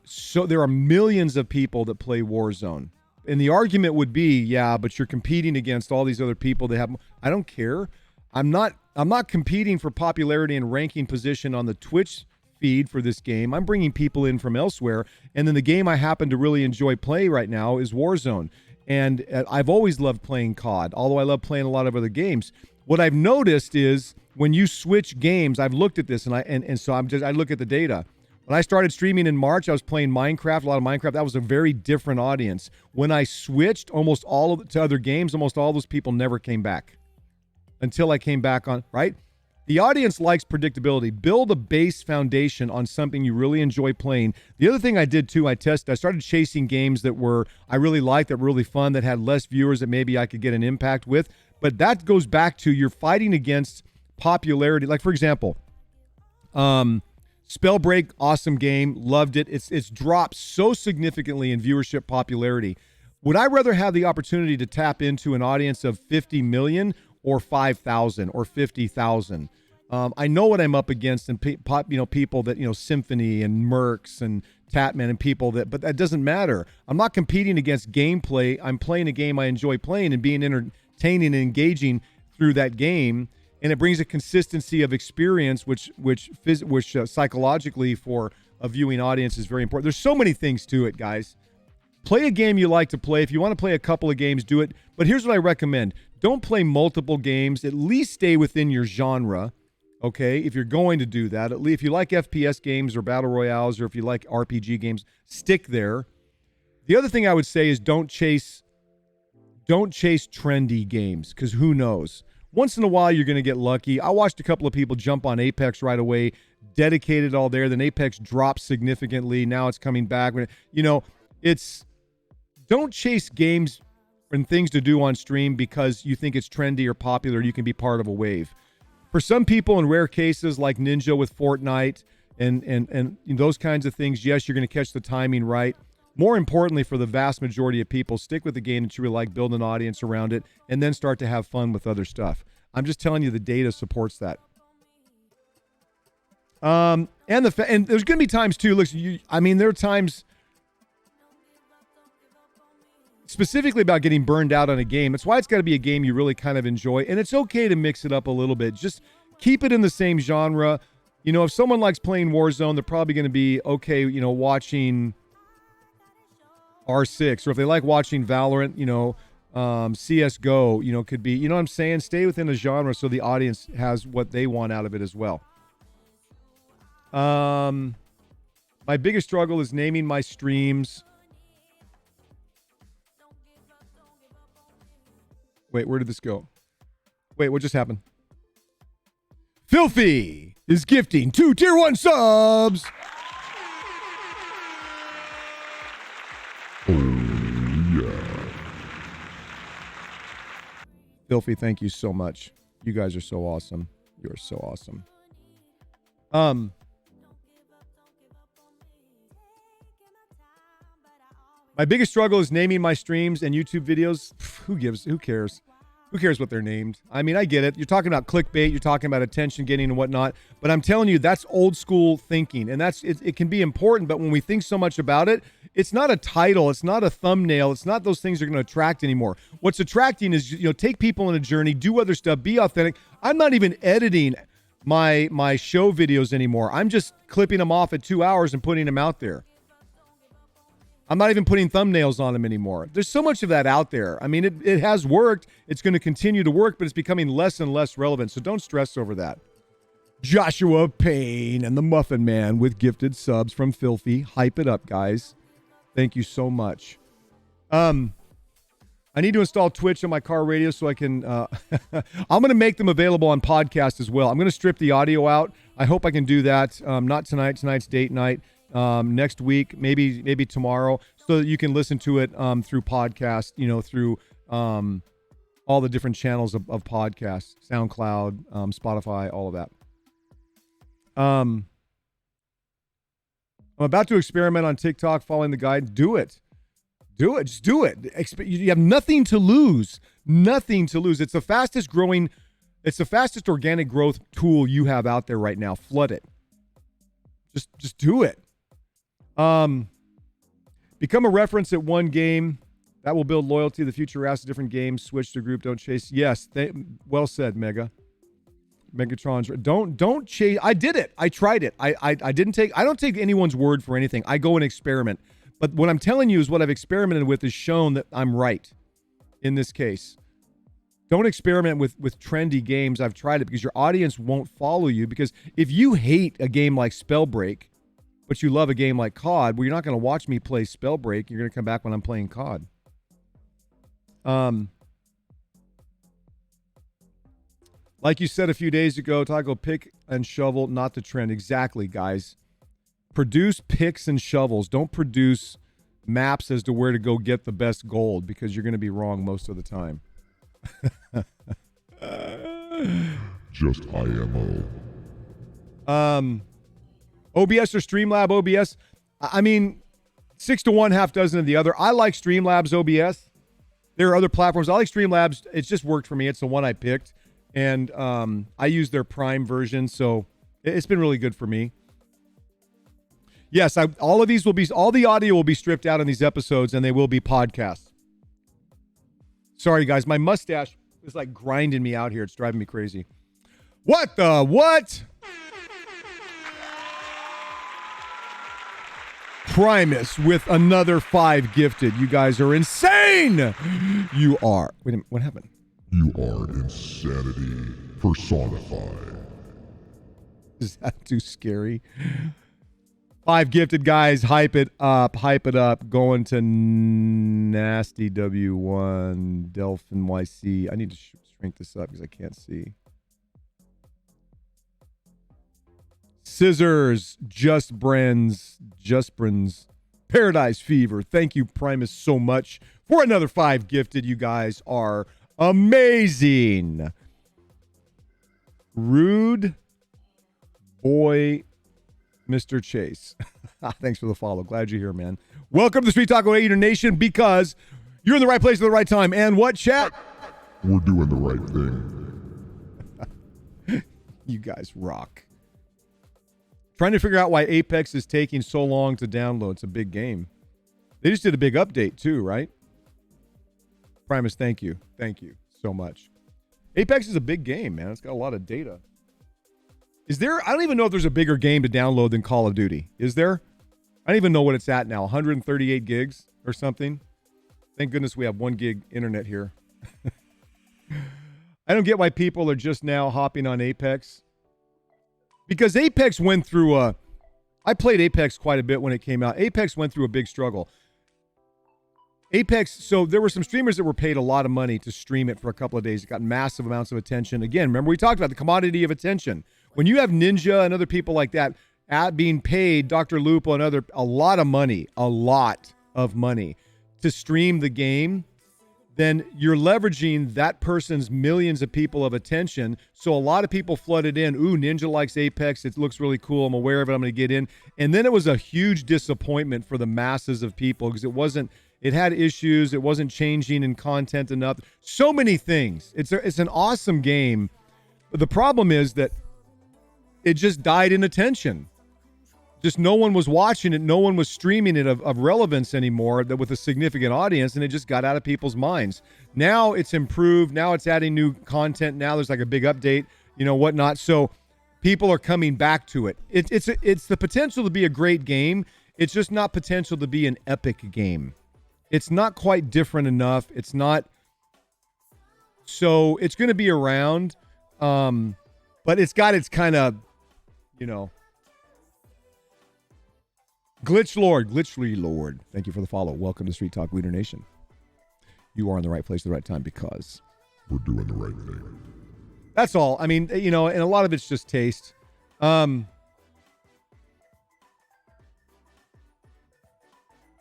millions of people that play Warzone. And the argument would be, yeah, but you're competing against all these other people that have. I don't care. I'm not competing for popularity and ranking position on the Twitch feed for this game. I'm bringing people in from elsewhere. And then the game I happen to really enjoy playing right now is Warzone. And I've always loved playing COD, although I love playing a lot of other games. What I've noticed is when you switch games, I've looked at this and so I look at the data. When I started streaming in March, I was playing Minecraft, a lot of Minecraft. That was a very different audience. When I switched to other games, almost all those people never came back until I came back on, right? The audience likes predictability. Build a base foundation on something you really enjoy playing. The other thing I did too, I started chasing games that I really liked, that were really fun, that had less viewers that maybe I could get an impact with. But that goes back to you're fighting against popularity. Like, for example, Spellbreak, awesome game, loved it. It's dropped so significantly in viewership popularity. Would I rather have the opportunity to tap into an audience of 50 million or 5,000 or 50,000? I know what I'm up against, and people that Symphony and Mercs and Tatman and people but that doesn't matter. I'm not competing against gameplay. I'm playing a game I enjoy playing and being entertaining and engaging through that game, and it brings a consistency of experience, which psychologically for a viewing audience is very important. There's so many things to it, guys. Play a game you like to play. If you want to play a couple of games, do it. But here's what I recommend. Don't play multiple games. At least stay within your genre, okay? If you're going to do that. At least if you like FPS games or Battle Royales, or if you like RPG games, stick there. The other thing I would say is don't chase trendy games, because who knows? Once in a while, you're going to get lucky. I watched a couple of people jump on Apex right away, dedicated all there. Then Apex dropped significantly. Now it's coming back. Don't chase games and things to do on stream because you think it's trendy or popular. You can be part of a wave. For some people, in rare cases like Ninja with Fortnite and those kinds of things, yes, you're going to catch the timing right. More importantly, for the vast majority of people, stick with the game that you really like, build an audience around it, and then start to have fun with other stuff. I'm just telling you, the data supports that. And there's going to be times too. Look, there are times specifically about getting burned out on a game. That's why it's got to be a game you really kind of enjoy, and it's okay to mix it up a little bit. Just keep it in the same genre. If someone likes playing Warzone, they're probably going to be okay, watching R6, or if they like watching Valorant, CSGO, could be, you know what I'm saying? Stay within a genre so the audience has what they want out of it as well. My biggest struggle is naming my streams. Wait, where did this go? Wait, what just happened? Filthy is gifting 2 tier 1 subs. Oh, yeah. Filthy, thank you so much. You guys are so awesome. You're so awesome. My biggest struggle is naming my streams and YouTube videos. Who cares? Who cares what they're named? I mean, I get it. You're talking about clickbait. You're talking about attention getting and whatnot. But I'm telling you, that's old school thinking. And it can be important. But when we think so much about it, it's not a title. It's not a thumbnail. It's not those things that are going to attract anymore. What's attracting is, take people on a journey, do other stuff, be authentic. I'm not even editing my show videos anymore. I'm just clipping them off at 2 hours and putting them out there. I'm not even putting thumbnails on them anymore. There's so much of that out there. I mean, it has worked. It's going to continue to work, but it's becoming less and less relevant. So don't stress over that. Joshua Payne and the Muffin Man with gifted subs from Filthy. Hype it up, guys. Thank you so much. I need to install Twitch on my car radio so I can... I'm going to make them available on podcast as well. I'm going to strip the audio out. I hope I can do that. Not tonight. Tonight's date night. Next week, maybe tomorrow, so that you can listen to it through podcast, through all the different channels of podcasts, SoundCloud, Spotify, all of that. I'm about to experiment on TikTok following the guide. Do it. Just do it. You have nothing to lose. It's the fastest organic growth tool you have out there right now. Flood it. Just do it. Become a reference at one game. That will build loyalty. The future asks different games. Switch to group. Don't chase. Yes. Well said, Mega. Megatron's. Don't chase. I did it. I tried it. I don't take anyone's word for anything. I go and experiment. But what I'm telling you is what I've experimented with has shown that I'm right in this case. Don't experiment with trendy games. I've tried it because your audience won't follow you. Because if you hate a game like Spellbreak, but you love a game like COD, well, you're not going to watch me play Spellbreak. You're going to come back when I'm playing COD. Like you said a few days ago, Taco, pick and shovel, not the trend. Exactly, guys. Produce picks and shovels. Don't produce maps as to where to go get the best gold, because you're going to be wrong most of the time. Just IMO. OBS or Streamlab OBS? I mean, 6 to 1, half dozen of the other. I like Streamlabs OBS. There are other platforms. I like Streamlabs. It's just worked for me. It's the one I picked. And I use their Prime version, so it's been really good for me. Yes, all the audio will be stripped out in these episodes, and they will be podcasts. Sorry, guys. My mustache is like grinding me out here. It's driving me crazy. What? Primus with another 5 gifted. You guys are insane. You are. Wait a minute. What happened? You are insanity personified. Is that too scary? 5 gifted, guys. Hype it up. Going to Nasty W1, Delphin YC. I need to shrink this up because I can't see. Scissors, Just Brens, Paradise Fever. Thank you, Primus, so much for another 5 gifted. You guys are amazing. Rude boy, Mr. Chase. Thanks for the follow. Glad you're here, man. Welcome to the Street Talk Eater Nation, because you're in the right place at the right time. And what, chat? We're doing the right thing. You guys rock. Trying to figure out why Apex is taking so long to download. It's a big game. They just did a big update too, right? Primus, thank you. Thank you so much. Apex is a big game, man. It's got a lot of data. Is there? I don't even know if there's a bigger game to download than Call of Duty. Is there? I don't even know what it's at now. 138 gigs or something. Thank goodness we have 1 gig internet here. I don't get why people are just now hopping on Apex. Because Apex went through I played Apex quite a bit when it came out. Apex went through a big struggle. Apex, so there were some streamers that were paid a lot of money to stream it for a couple of days. It got massive amounts of attention. Again, remember we talked about the commodity of attention. When you have Ninja and other people like that being paid, Dr. Lupo and a lot of money to stream the game, then you're leveraging that person's millions of people of attention. So a lot of people flooded in. Ooh, Ninja likes Apex. It looks really cool. I'm aware of it. I'm going to get in. And then it was a huge disappointment for the masses of people because it It had issues. It wasn't changing in content enough. So many things. It's an awesome game. But the problem is that it just died in attention. Just no one was watching it. No one was streaming it of relevance anymore that with a significant audience, and it just got out of people's minds. Now it's improved. Now it's adding new content. Now there's like a big update, whatnot. So people are coming back to it. It's the potential to be a great game. It's just not potential to be an epic game. It's not quite different enough. It's not. So it's going to be around, but it's got its kind of, Glitchly Lord. Thank you for the follow. Welcome to Street Talk Leader Nation. You are in the right place at the right time because we're doing the right thing. That's all. I mean, and a lot of it's just taste.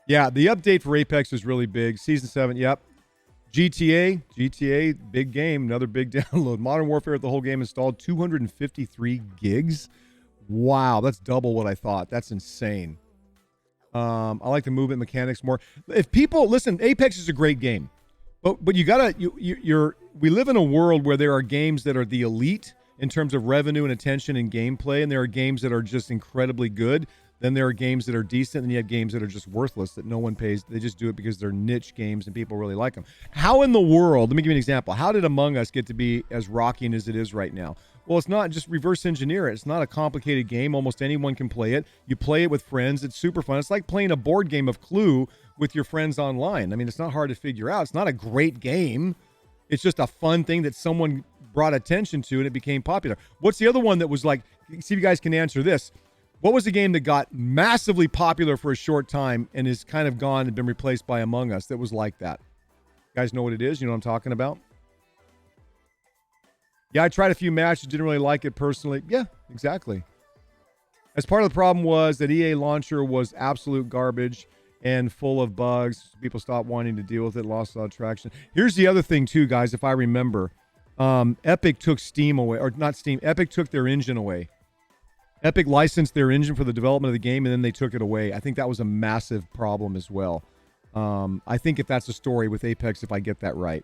Yeah, the update for Apex is really big. Season 7, yep. GTA, big game, another big download. Modern Warfare, the whole game installed, 253 gigs. Wow, that's double what I thought. That's insane. I like the movement mechanics more. If people listen, Apex is a great game, but you gotta we live in a world where there are games that are the elite in terms of revenue and attention and gameplay, and there are games that are just incredibly good. Then there are games that are decent, and you have games that are just worthless that no one pays. They just do it because they're niche games and people really like them. How in the world, let me give you an example. How did Among Us get to be as rocking as it is right now? Well, it's not just reverse engineer it. It's not a complicated game. Almost anyone can play it. You play it with friends. It's super fun. It's like playing a board game of Clue with your friends online. I mean, it's not hard to figure out. It's not a great game. It's just a fun thing that someone brought attention to, and it became popular. What's the other one that was like, see if you guys can answer this. What was the game that got massively popular for a short time and is kind of gone and been replaced by Among Us that was like that? You guys know what it is? You know what I'm talking about? Yeah, I tried a few matches, didn't really like it personally. Yeah, exactly. As part of the problem was that EA Launcher was absolute garbage and full of bugs. People stopped wanting to deal with it, lost a lot of traction. Here's the other thing too, guys, if I remember. Epic took Steam away, or not Steam, Epic took their engine away. Epic licensed their engine for the development of the game, and then they took it away. I think that was a massive problem as well. I think if that's a story with Apex, if I get that right.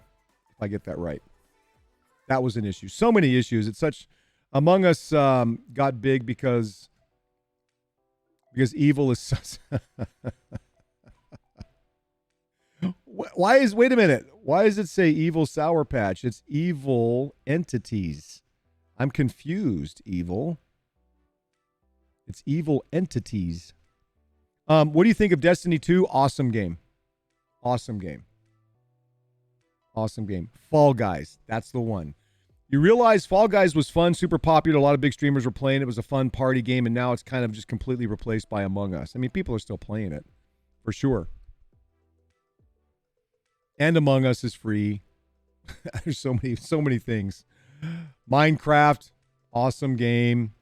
That was an issue. So many issues. It's such... Among Us got big because evil is such... Wait a minute. Why does it say evil Sour Patch? It's evil entities. I'm confused, evil. It's evil entities. What do you think of Destiny 2? Awesome game. Fall Guys. That's the one. You realize Fall Guys was fun, super popular. A lot of big streamers were playing it. It was a fun party game, and now it's kind of just completely replaced by Among Us. I mean, people are still playing it, for sure. And Among Us is free. There's so many things. Minecraft, awesome game.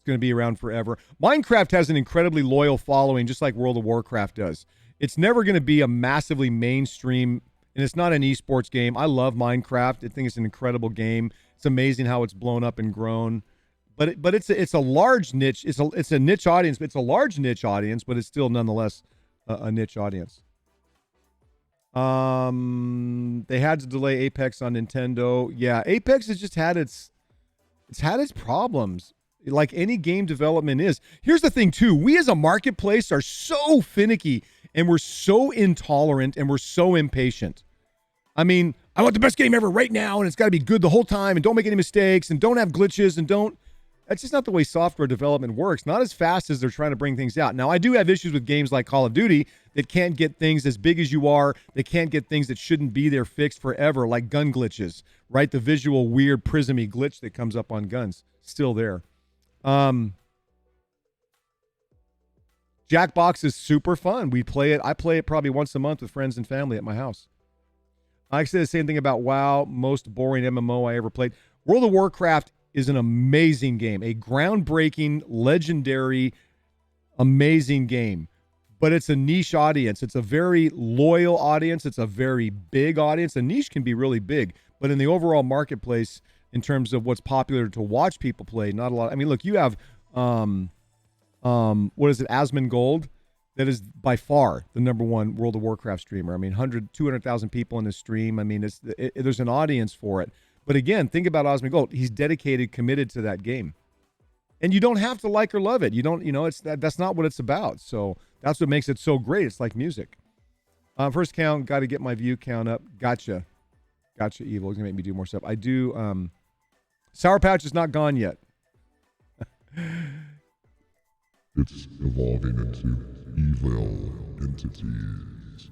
Going to be around forever. Minecraft has an incredibly loyal following, just like World of Warcraft does. It's never going to be a massively mainstream, and it's not an esports game. I love Minecraft. I think it's an incredible game. It's amazing how it's blown up and grown. But it's a large niche. It's a niche audience. It's a large niche audience, but it's still nonetheless a niche audience. They had to delay Apex on Nintendo. Yeah, Apex has just had its problems. Like any game development is. Here's the thing, too. We as a marketplace are so finicky, and we're so intolerant, and we're so impatient. I mean, I want the best game ever right now, and it's got to be good the whole time, and don't make any mistakes, and don't have glitches, and don't... That's just not the way software development works. Not as fast as they're trying to bring things out. Now, I do have issues with games like Call of Duty that can't get things as big as you are. They can't get things that shouldn't be there fixed forever, like gun glitches, right? The visual, weird, prismy glitch that comes up on guns. Still there. Jackbox is super fun. We play it. I play it probably once a month with friends and family at my house. I say the same thing about WoW, most boring MMO I ever played. World of Warcraft is an amazing game, a groundbreaking, legendary, amazing game. But it's a niche audience. It's a very loyal audience. It's a very big audience. A niche can be really big, but in the overall marketplace, in terms of what's popular to watch people play, not a lot. I mean, look, you have, what is it, Asmongold? that is by far the number one World of Warcraft streamer. I mean, 200,000 people in his stream. I mean, there's an audience for it. But again, think about Osmongold. He's dedicated, committed to that game. And you don't have to like or love it. You don't, it's that's not what it's about. So that's what makes it so great. It's like music. First count, got to get my view count up. Gotcha, Evil. He's gonna make me do more stuff. I do. Sour Patch is not gone yet. It's evolving into evil entities.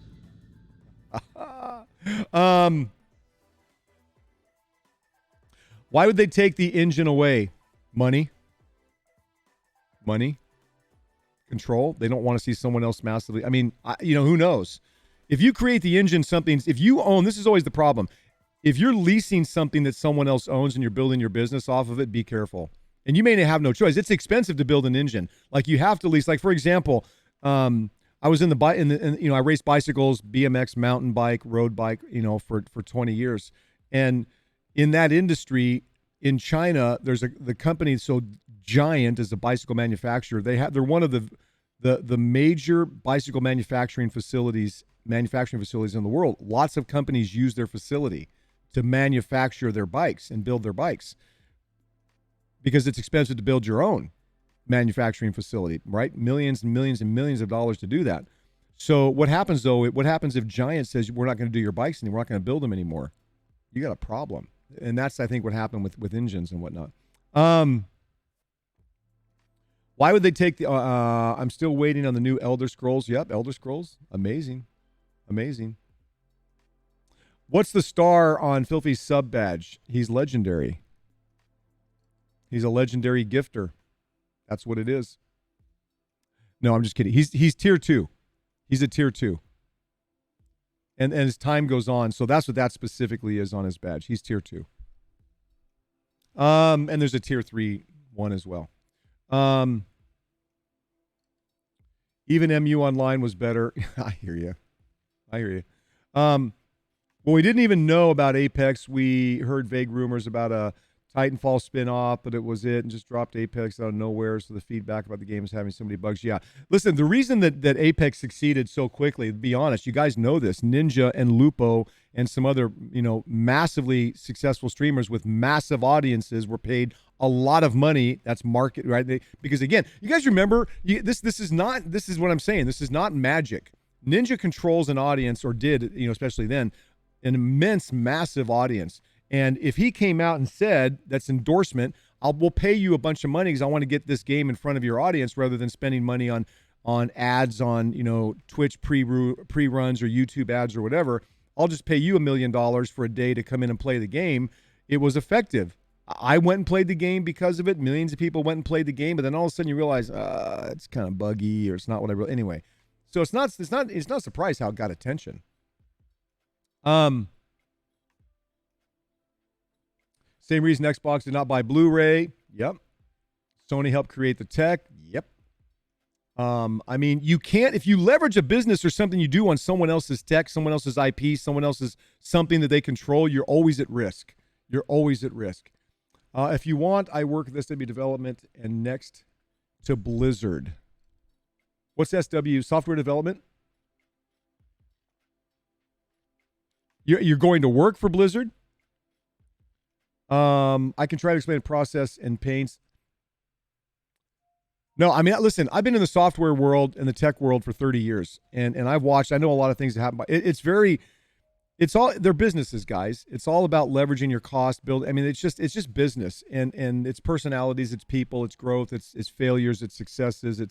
Why would they take the engine away? Money. Control. They don't want to see someone else massively. I mean, who knows? If you create the engine, if you own, this is always the problem. If you're leasing something that someone else owns and you're building your business off of it, be careful. And you may have no choice. It's expensive to build an engine. Like you have to lease. Like for example, I was I raced bicycles, BMX, mountain bike, road bike, for 20 years. And in that industry in China, the company so giant as a bicycle manufacturer. They're one of the major bicycle manufacturing facilities in the world. Lots of companies use their facility to manufacture their bikes and build their bikes because it's expensive to build your own manufacturing facility, right? Millions and millions and millions of dollars to do that. So what happens though? What happens if Giant says we're not going to do your bikes anymore? We're not going to build them anymore. You got a problem, and that's I think what happened with engines and whatnot. Why would they take the? I'm still waiting on the new Elder Scrolls. Yep, Elder Scrolls, amazing. What's the star on Filthy's sub badge? He's legendary. He's a legendary gifter. That's what it is. No, I'm just kidding. He's tier 2. He's a tier 2. And as time goes on, so that's what that specifically is on his badge. He's tier 2. And there's a tier 3 one as well. Even MU Online was better. I hear you. Well, we didn't even know about Apex. We heard vague rumors about a Titanfall spin-off, but it was it and just dropped Apex out of nowhere. So the feedback about the game is having so many bugs. Yeah. Listen, the reason that Apex succeeded so quickly, to be honest, you guys know this, Ninja and Lupo and some other, massively successful streamers with massive audiences were paid a lot of money. That's market, right? Because again, you guys remember this is what I'm saying. This is not magic. Ninja controls an audience, or did, especially then, an immense, massive audience. And if he came out and said, that's endorsement, we'll pay you a bunch of money because I want to get this game in front of your audience rather than spending money on ads on, Twitch pre-runs or YouTube ads or whatever. I'll just pay you $1 million for a day to come in and play the game. It was effective. I went and played the game because of it. Millions of people went and played the game, but then all of a sudden you realize, it's kind of buggy or it's not what I really, anyway. So it's not a surprise how it got attention. Same reason Xbox did not buy Blu-ray. Yep. Sony helped create the tech. Yep. I mean, you can't, if you leverage a business or something you do on someone else's tech, someone else's IP, someone else's something that they control, you're always at risk. If you want, I work at SW Development and next to Blizzard. What's SW? Software development? You're going to work for Blizzard? I can try to explain the process and pains. No, I mean, listen, I've been in the software world and the tech world for 30 years, and I've watched, I know a lot of things that happen. It's all, they're businesses, guys. It's all about leveraging your cost, it's just business, and it's personalities, it's people, it's growth, it's failures, it's successes, it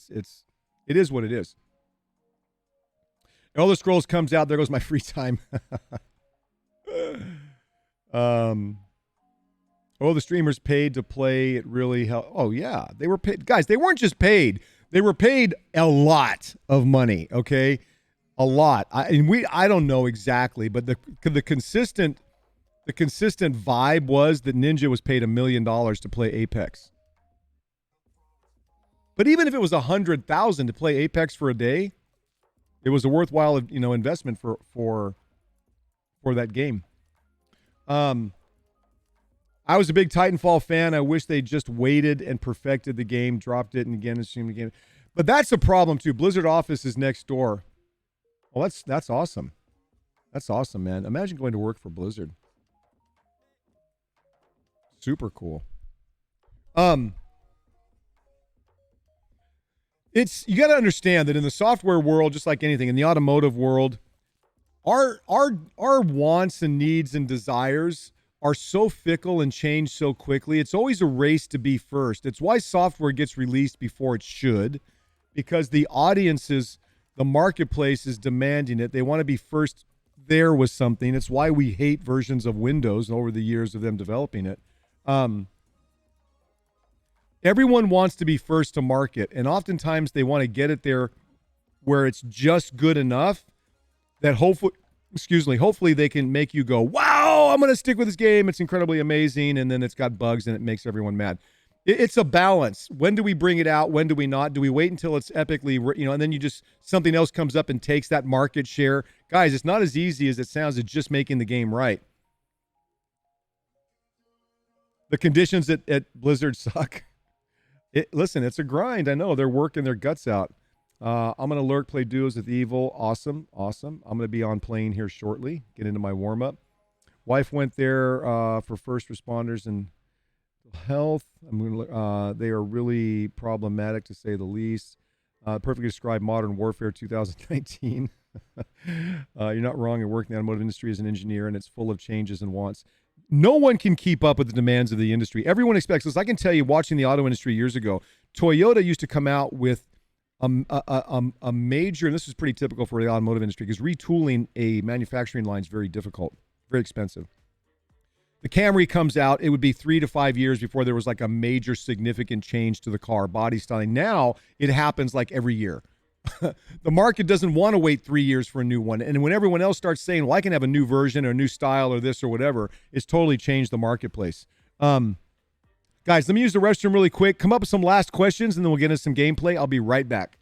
is what it is. Elder Scrolls comes out, there goes my free time. The streamers paid to play. It really helped. Oh, yeah. They were paid. Guys, they weren't just paid. They were paid a lot of money, okay? A lot. I don't know exactly, but the consistent vibe was that Ninja was paid $1 million to play Apex. But even if it was $100,000 to play Apex for a day, it was a worthwhile, investment for that game. I was a big Titanfall fan. I wish they just waited and perfected the game, dropped it, and again assumed the game. But that's a problem too. Blizzard office is next door. Well, that's awesome. That's awesome, man. Imagine going to work for Blizzard. Super cool. It's you got to understand that in the software world, just like anything, in the automotive world, our wants and needs and desires are so fickle and change so quickly. It's always a race to be first. It's why software gets released before it should, because the audiences, the marketplace is demanding it. They want to be first there with something. It's why we hate versions of Windows over the years of them developing it. Everyone wants to be first to market, and oftentimes they want to get it there where it's just good enough that hopefully they can make you go, wow, I'm going to stick with this game. It's incredibly amazing. And then it's got bugs and it makes everyone mad. It's a balance. When do we bring it out? When do we not? Do we wait until it's epically, and then something else comes up and takes that market share? Guys, it's not as easy as it sounds. It's just making the game right. The conditions at Blizzard suck. Listen, it's a grind. I know they're working their guts out. I'm going to lurk, play duos with Evil. Awesome. I'm going to be on plane here shortly. Get into my warm-up. Wife went there for first responders and health. They are really problematic, to say the least. Perfectly described Modern Warfare 2019. You're not wrong in working in the automotive industry as an engineer, and it's full of changes and wants. No one can keep up with the demands of the industry. Everyone expects this. I can tell you, watching the auto industry years ago, Toyota used to come out with a major, and this is pretty typical for the automotive industry, because retooling a manufacturing line is very difficult, very expensive. The Camry comes out, it would be 3 to 5 years before there was like a major significant change to the car, body styling. Now it happens like every year. The market doesn't want to wait 3 years for a new one. And when everyone else starts saying, well, I can have a new version or a new style or this or whatever, it's totally changed the marketplace. Guys, let me use the restroom really quick. Come up with some last questions, and then we'll get into some gameplay. I'll be right back.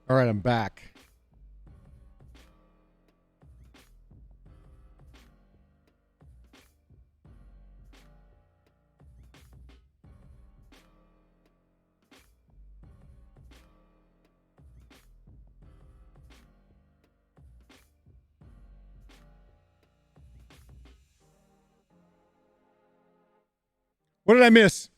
All right, I'm back. What did I miss?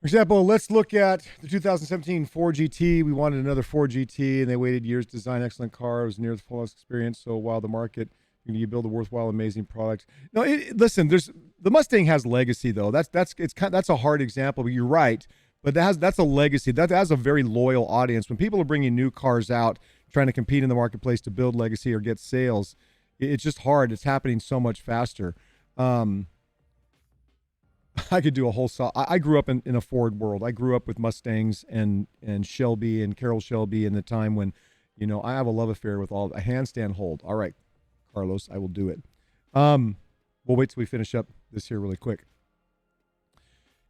For example, let's look at the 2017 Ford GT. We wanted another Ford GT, and they waited years to design an excellent car. It was near the flawless experience. So while the market, you build a worthwhile, amazing product. No, listen. The Mustang has legacy, though. That's a hard example, but you're right. But that's a legacy. That has a very loyal audience. When people are bringing new cars out, trying to compete in the marketplace to build legacy or get sales, it's just hard. It's happening so much faster. I could do a whole I grew up in a Ford world. I grew up with Mustangs and Shelby and Carroll Shelby in the time when, I have a love affair with a handstand hold. All right, Carlos, I will do it. We'll wait till we finish up this here really quick.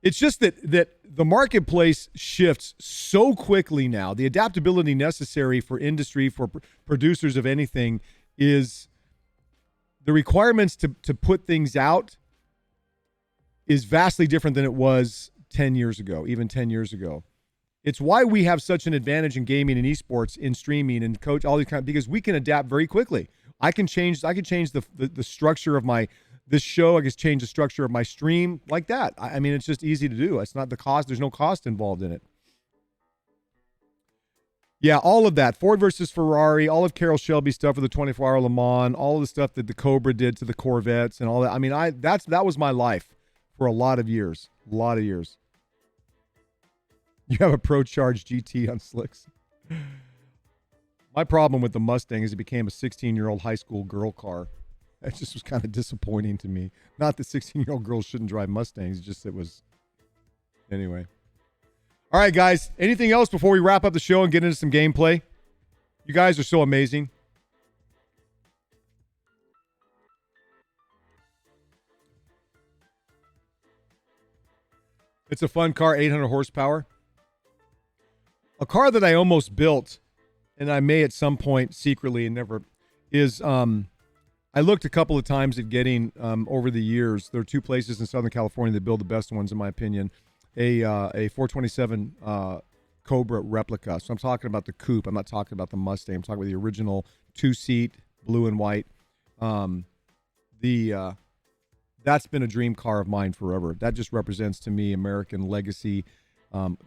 It's just that the marketplace shifts so quickly now. The adaptability necessary for industry, for producers of anything, is the requirements to put things out is vastly different than it was 10 years ago, even 10 years ago. It's why we have such an advantage in gaming and esports, in streaming and coach, all these because we can adapt very quickly. I can change the structure of this show. I can change the structure of my stream like that. I mean, it's just easy to do. It's not the cost. There's no cost involved in it. Yeah, all of that. Ford versus Ferrari, all of Carroll Shelby stuff for the 24-hour Le Mans, all of the stuff that the Cobra did to the Corvettes and all that. I mean, that was my life for a lot of years. A lot of years. You have a Pro Charge GT on slicks. My problem with the Mustang is it became a 16-year-old high school girl car. That just was kind of disappointing to me. Not that 16-year-old girls shouldn't drive Mustangs, just it was... Anyway. All right, guys. Anything else before we wrap up the show and get into some gameplay? You guys are so amazing. It's a fun car, 800 horsepower. A car that I almost built, and I may at some point secretly and never, is I looked a couple of times at getting, over the years, there are two places in Southern California that build the best ones, in my opinion, a 427 Cobra replica. So I'm talking about the coupe. I'm not talking about the Mustang. I'm talking about the original two-seat, blue and white. That's been a dream car of mine forever. That just represents to me American legacy,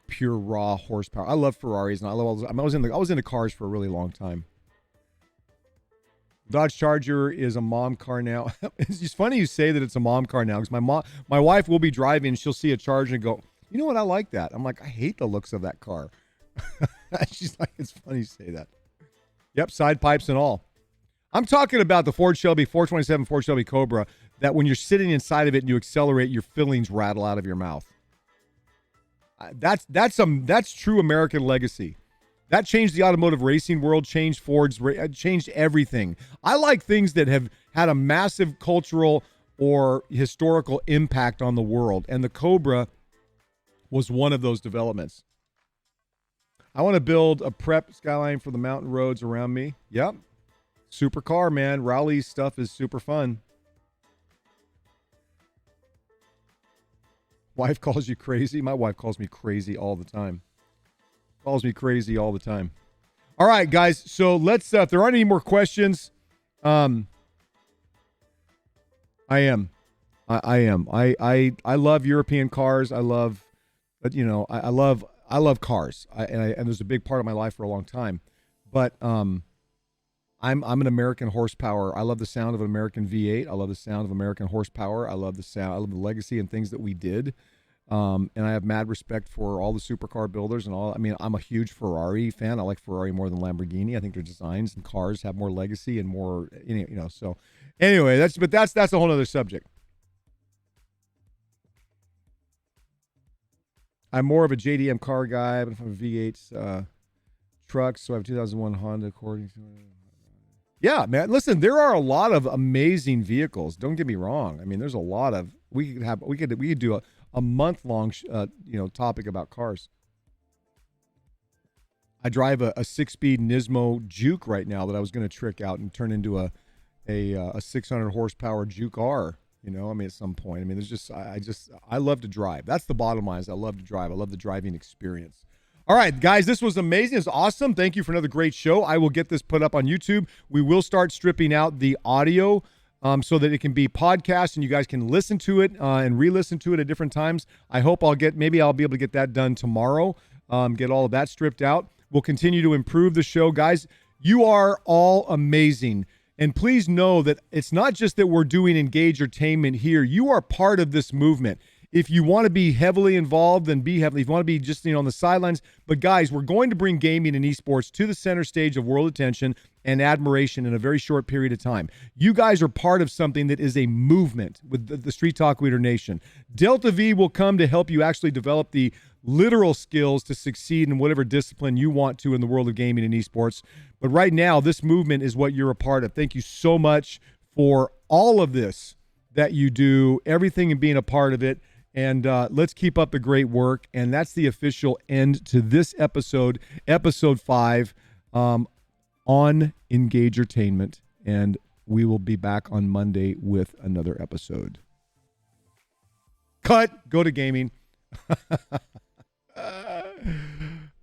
pure raw horsepower. I love Ferraris, and I love all those. I was into cars for a really long time. Dodge Charger is a mom car now. It's just funny you say that it's a mom car now, because my wife will be driving and she'll see a Charger and go, you know what, I like that. I'm like, I hate the looks of that car. She's like, it's funny you say that. Yep, side pipes and all. I'm talking about the Ford Shelby 427 Ford Shelby Cobra, that when you're sitting inside of it and you accelerate, your fillings rattle out of your mouth. That's true American legacy. That changed the automotive racing world, changed Ford's, changed everything. I like things that have had a massive cultural or historical impact on the world, and the Cobra was one of those developments. I want to build a prep Skyline for the mountain roads around me. Yep. Super car, man. Rally stuff is super fun. Wife calls you crazy? My wife calls me crazy all the time. Calls me crazy all the time. All right, guys. So let's, if there aren't any more questions, I am. I love European cars. I love, I love cars. And there's a big part of my life for a long time. But I'm an American horsepower. I love the sound of an American V8. I love the sound of American horsepower. I love the sound. I love the legacy and things that we did. And I have mad respect for all the supercar builders and all. I mean, I'm a huge Ferrari fan. I like Ferrari more than Lamborghini. I think their designs and cars have more legacy and more, so anyway, that's a whole other subject. I'm more of a JDM car guy, but I'm a V8 truck, so I have a 2001 Honda Accord. Yeah, man. Listen, there are a lot of amazing vehicles. Don't get me wrong. I mean, there's a lot of we could do a month-long topic about cars. I drive a 6-speed Nismo Juke right now that I was going to trick out and turn into a 600 horsepower Juke R. At some point. I mean, there's just I love to drive. That's the bottom line. Is I love to drive. I love the driving experience. All right, guys, this was amazing. It's awesome. Thank you for another great show. I will get this put up on YouTube. We will start stripping out the audio so that it can be podcast and you guys can listen to it and re-listen to it at different times. I hope maybe I'll be able to get that done tomorrow, get all of that stripped out. We'll continue to improve the show. Guys, you are all amazing. And please know that it's not just that we're doing Engagertainment here. You are part of this movement. If you want to be heavily involved, then be heavily. If you want to be just on the sidelines. But guys, we're going to bring gaming and esports to the center stage of world attention and admiration in a very short period of time. You guys are part of something that is a movement with the Street Talk Leader Nation. Delta V will come to help you actually develop the literal skills to succeed in whatever discipline you want to in the world of gaming and esports. But right now, this movement is what you're a part of. Thank you so much for all of this that you do, everything and being a part of it. And let's keep up the great work. And that's the official end to this episode, episode 5, on Engagertainment. And we will be back on Monday with another episode. Cut. Go to gaming.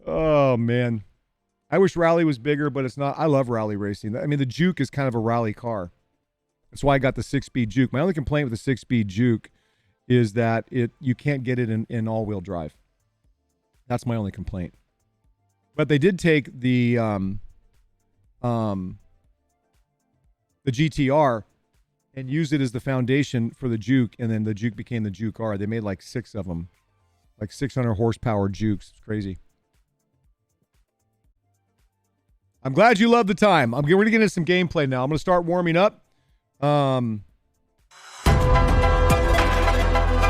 Oh, man. I wish Rally was bigger, but it's not. I love rally racing. I mean, the Juke is kind of a rally car. That's why I got the 6-speed Juke. My only complaint with the 6-speed Juke is that you can't get it in all-wheel drive. That's my only complaint. But they did take the GTR and use it as the foundation for the Juke, and then the Juke became the Juke R. They made like 6 of them, like 600 horsepower Jukes. It's crazy. I'm glad you love the time. We're going to get into some gameplay now. I'm going to start warming up.